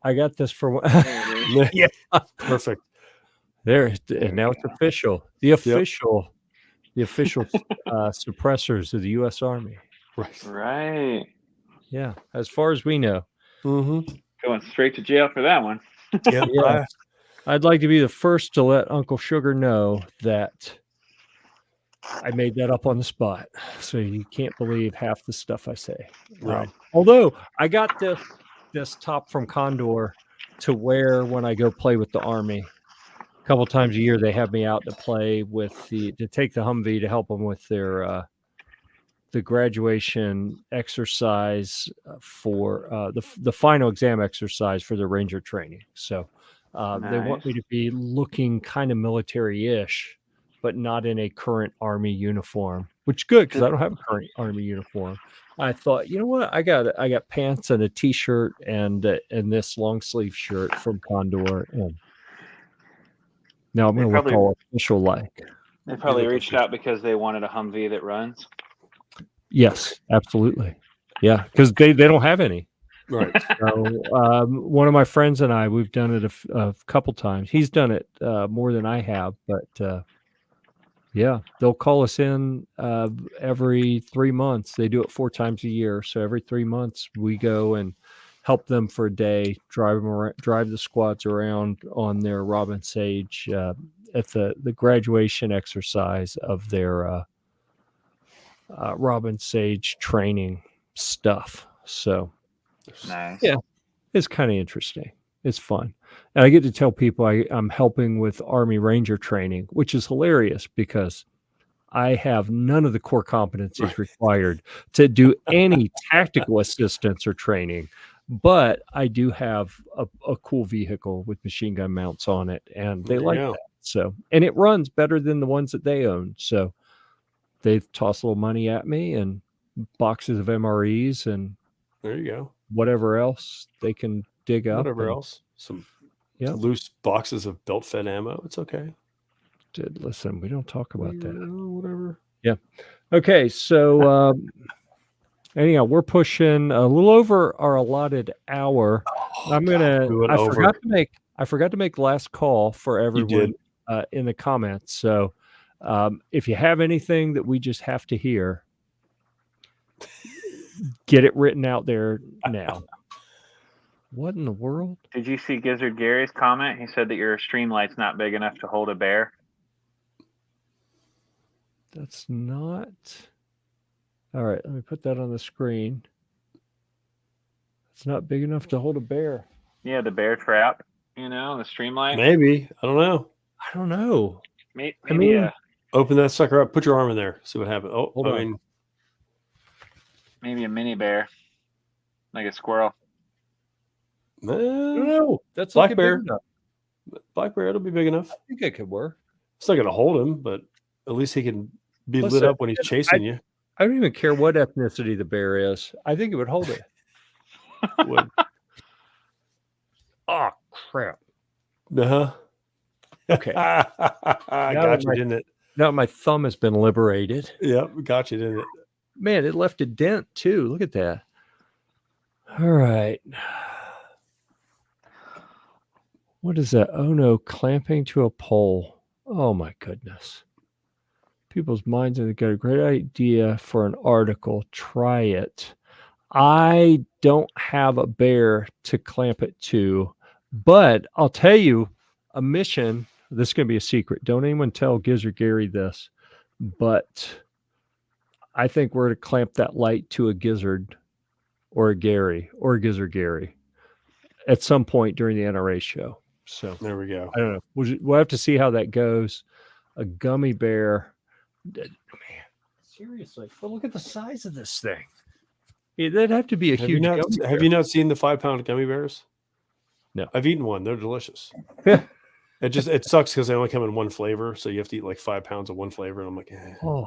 I got this for when Yeah. Perfect. there, and now it's official. The official suppressors of the U.S. Army. Right. Yeah, as far as we know. Mm-hmm. Going straight to jail for that one. Yeah. Yeah. I'd like to be the first to let Uncle Sugar know that I made that up on the spot. So you can't believe half the stuff I say. Right. Although I got this top from Condor to wear when I go play with the Army. A couple times a year, they have me out to play with to take the Humvee to help them with their the graduation exercise for the final exam exercise for the Ranger training. So they want me to be looking kind of military-ish, but not in a current Army uniform, which is good because I don't have a current Army uniform. I thought, you know what? I got pants and a t-shirt and this long sleeve shirt from Condor, and now I'm going to look all official like. They probably reached out because they wanted a Humvee that runs. Yes, absolutely. Yeah, because they don't have any. Right. So one of my friends and I, we've done it a couple times. He's done it more than I have, but yeah, they'll call us in every 3 months. They do it 4 times a year, so every 3 months we go and help them for a day, drive the squads around on their Robin Sage at the graduation exercise of their Robin Sage training stuff. So nice. Yeah, it's kind of interesting. It's fun. And I get to tell people I'm helping with Army Ranger training, which is hilarious because I have none of the core competencies required to do any tactical assistance or training, but I do have a cool vehicle with machine gun mounts on it, and they like that. So, and it runs better than the ones that they own. So they've tossed a little money at me and boxes of MREs and there you go. Whatever else they can dig up. Whatever else. Some loose boxes of belt-fed ammo. It's okay. Listen, we don't talk about that. Whatever. Yeah. Okay. So anyhow, we're pushing a little over our allotted hour. I forgot to make last call for everyone in the comments. So if you have anything that we just have to hear, get it written out there now. What in the world? Did you see Gizzard Gary's comment? He said that your Streamlight's not big enough to hold a bear. That's not. All right, let me put that on the screen. It's not big enough to hold a bear. Yeah, the bear trap, the Streamlight. Maybe. I don't know. I don't know. Maybe open that sucker up. Put your arm in there. See what happens. Oh, hold on. Maybe a mini bear, like a squirrel. No, that's black bear. Big enough. Black bear, it'll be big enough. I think it could work. It's not going to hold him, but at least he can be lit up when he's chasing you. I don't even care what ethnicity the bear is. I think it would hold it. Would. Oh, crap. Uh-huh. Okay. Got you, didn't it? Now my thumb has been liberated. Yep, got you, didn't it? Man, it left a dent too. Look at that. All right. What is that? Oh no, clamping to a pole. Oh my goodness. People's minds have got a great idea for an article. Try it. I don't have a bear to clamp it to, but I'll tell you a mission. This is going to be a secret. Don't anyone tell Giz or Gary this, but I think we're to clamp that light to a gizzard or a Gary or a Giz or Gary at some point during the NRA show. So There we go. I don't know. We'll have to see how that goes. A gummy bear. Man, seriously. But look at the size of this thing. That'd have to be a huge gummy bear. Have you not seen the 5-pound gummy bears? No. I've eaten one. They're delicious. It sucks because they only come in one flavor, so you have to eat like 5 pounds of one flavor. And I'm like, oh,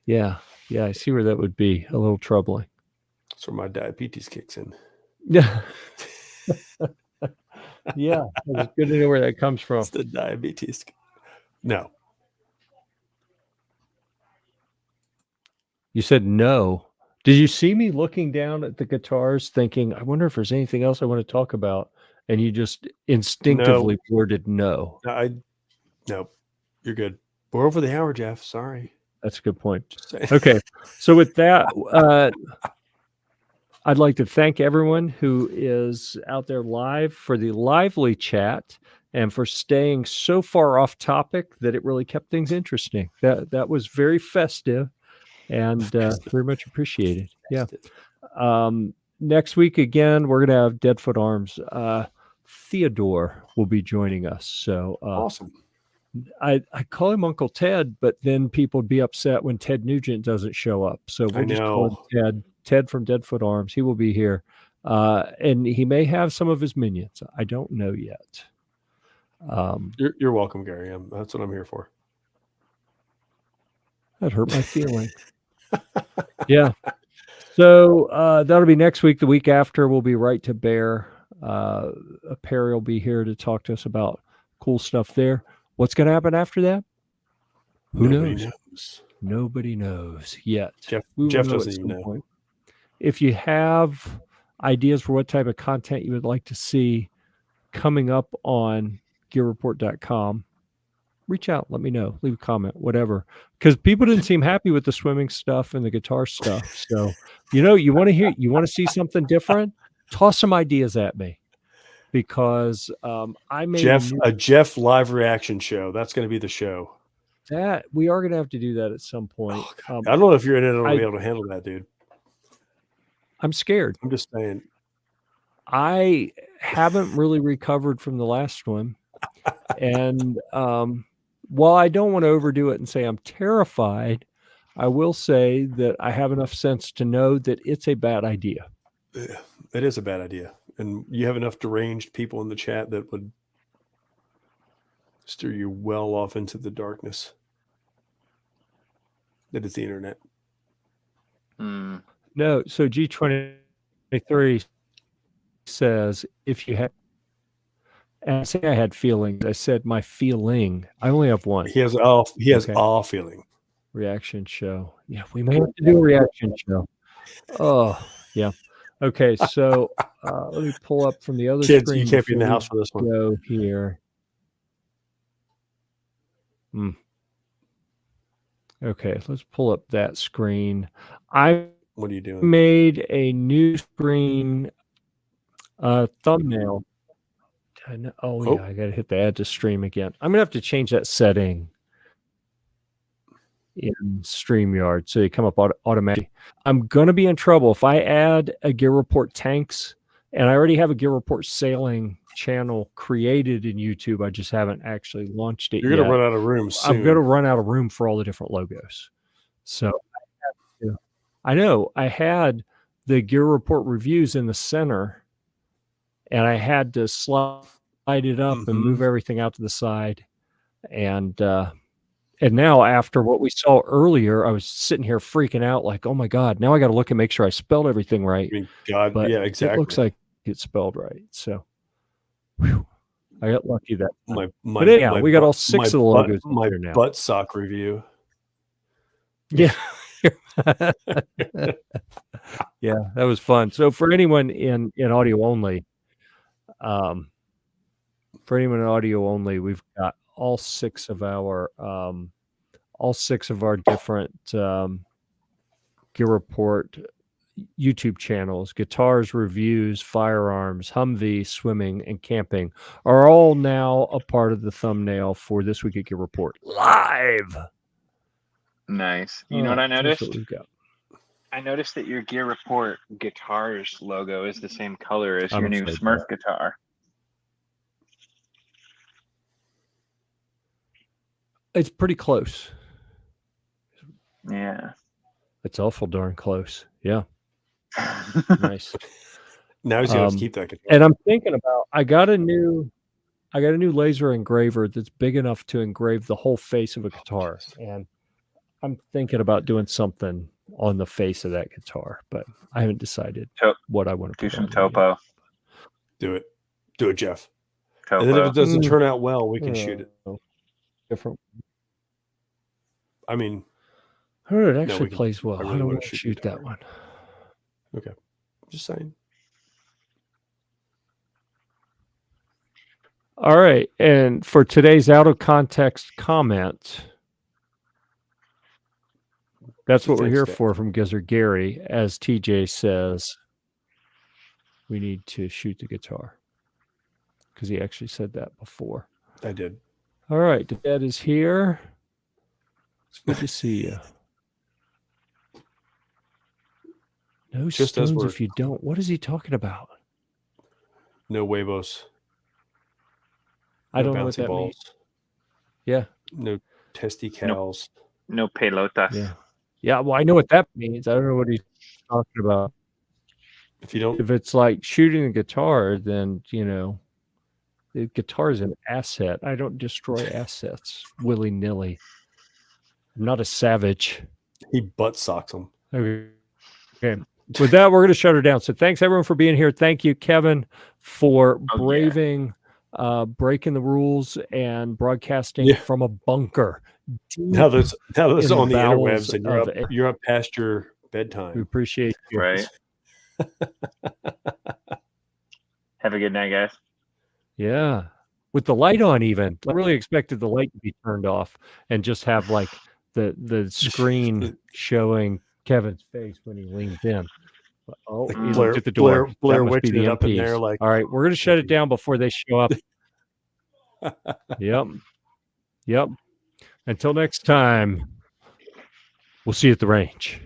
yeah. I see where that would be a little troubling. That's where my diabetes kicks in. Yeah. Yeah. It's good to know where that comes from. It's the diabetes. No. You said no. Did you see me looking down at the guitars thinking, I wonder if there's anything else I want to talk about? And you just instinctively worded no. No, you're good. We're over the hour, Jeff. Sorry. That's a good point. Okay. So with that, I'd like to thank everyone who is out there live for the lively chat and for staying so far off topic that it really kept things interesting. That was very festive and very much appreciated. Yeah. Next week, again, we're going to have Deadfoot Arms. Theodore will be joining us. So awesome. I call him Uncle Ted, but then people would be upset when Ted Nugent doesn't show up. So we'll just call him Ted from Deadfoot Arms. He will be here. And he may have some of his minions. I don't know yet. You're welcome, Gary. That's what I'm here for. That hurt my feelings. Yeah. So that'll be next week. The week after, we'll be Right to Bear. Perry will be here to talk to us about cool stuff there. What's going to happen after that? Nobody knows. Nobody knows yet. Jeff doesn't even know. Point. If you have ideas for what type of content you would like to see coming up on Gear-Report.com, reach out. Let me know. Leave a comment, whatever. Because people didn't seem happy with the swimming stuff and the guitar stuff. So, you want to see something different? Toss some ideas at me. Because I made a Jeff live reaction show. That's going to be the show. That we are going to have to do that at some point. I don't know if you're in it or be able to handle that, dude. I'm scared. I'm just saying. I haven't really recovered from the last one, and while I don't want to overdo it and say I'm terrified, I will say that I have enough sense to know that it's a bad idea. Yeah, it is a bad idea. And you have enough deranged people in the chat that would steer you well off into the darkness. That is the internet. No, so G23 says, if you have, and I say I had feelings, I said my feeling. I only have one. He has all feeling. Reaction show. Yeah, we may have to do a reaction show. Oh, yeah. Okay, so let me pull up from the other screen. Kids, you can't be in the house for this one. Go here. Okay, let's pull up that screen. What are you doing? Made a new screen thumbnail. Yeah, I got to hit the add to stream again. I'm gonna have to change that setting in StreamYard so they come up automatically. I'm gonna be in trouble if I add a Gear Report tanks, and I already have a Gear Report sailing channel created in YouTube. I just haven't actually launched it. You're gonna run out of room soon. I'm gonna run out of room for all the different logos. So I know I had the Gear Report reviews in the center, and I had to slide it up and move everything out to the side, and now after what we saw earlier, I was sitting here freaking out like, oh my God, now I got to look and make sure I spelled everything right. But yeah, exactly. It looks like it's spelled right. So I got lucky that. We got all 6 of the logos my now. butt sock review. Yeah. Yeah, that was fun. So for anyone in audio only, we've got all six of our different Gear Report YouTube channels: guitars, reviews, firearms, Humvee, swimming, and camping are all now a part of the thumbnail for This Week at Gear Report live. Nice. You know what I That's noticed? what we've got. I noticed that your Gear Report guitars logo is the same color as I'm your new afraid Smurf not. guitar. It's pretty close. Yeah. It's awful darn close. Yeah. Nice. Now he's going to keep that guitar. And I'm thinking about, I got a new laser engraver that's big enough to engrave the whole face of a guitar. And I'm thinking about doing something on the face of that guitar, but I haven't decided what I want to Do put some on topo. Do it, Jeff. Topo. And then if it doesn't turn out well, we can shoot it. Different. I mean, It actually plays well. I I really don't wanna want to shoot shoot guitar. that one. Okay, just saying. All right. And for today's out of context comment, that's what we're here for from Gizzard Gary. As TJ says, we need to shoot the guitar, because he actually said that before. I did. All right. Dad is here. It's good to see you. No Just as stones we're- if you don't. What is he talking about? No huevos. I No don't know what bouncy that balls. means. Yeah. No testy cows. No pelotas. Yeah. Yeah. Well, I know what that means. I don't know what he's talking about. If you don't, If it's like shooting a guitar, then, you know, the guitar is an asset. I don't destroy assets willy-nilly. I'm not a savage. he butt socks them. Okay. With that, we're going to shut her down. So thanks everyone for being here. Thank you, Kevin, for breaking the rules and broadcasting from a bunker. Now that's on the bowels interwebs, and you're up past your bedtime. We appreciate you. Right. Have a good night, guys. Yeah. With the light on even. I really expected the light to be turned off and just have like the screen showing Kevin's face when he leans in. Oh, Like he looked at the door. Blair That must be witching the it up in MPs. there like, all right, we're going to shut it down before they show up. Yep. Until next time, we'll see you at the range.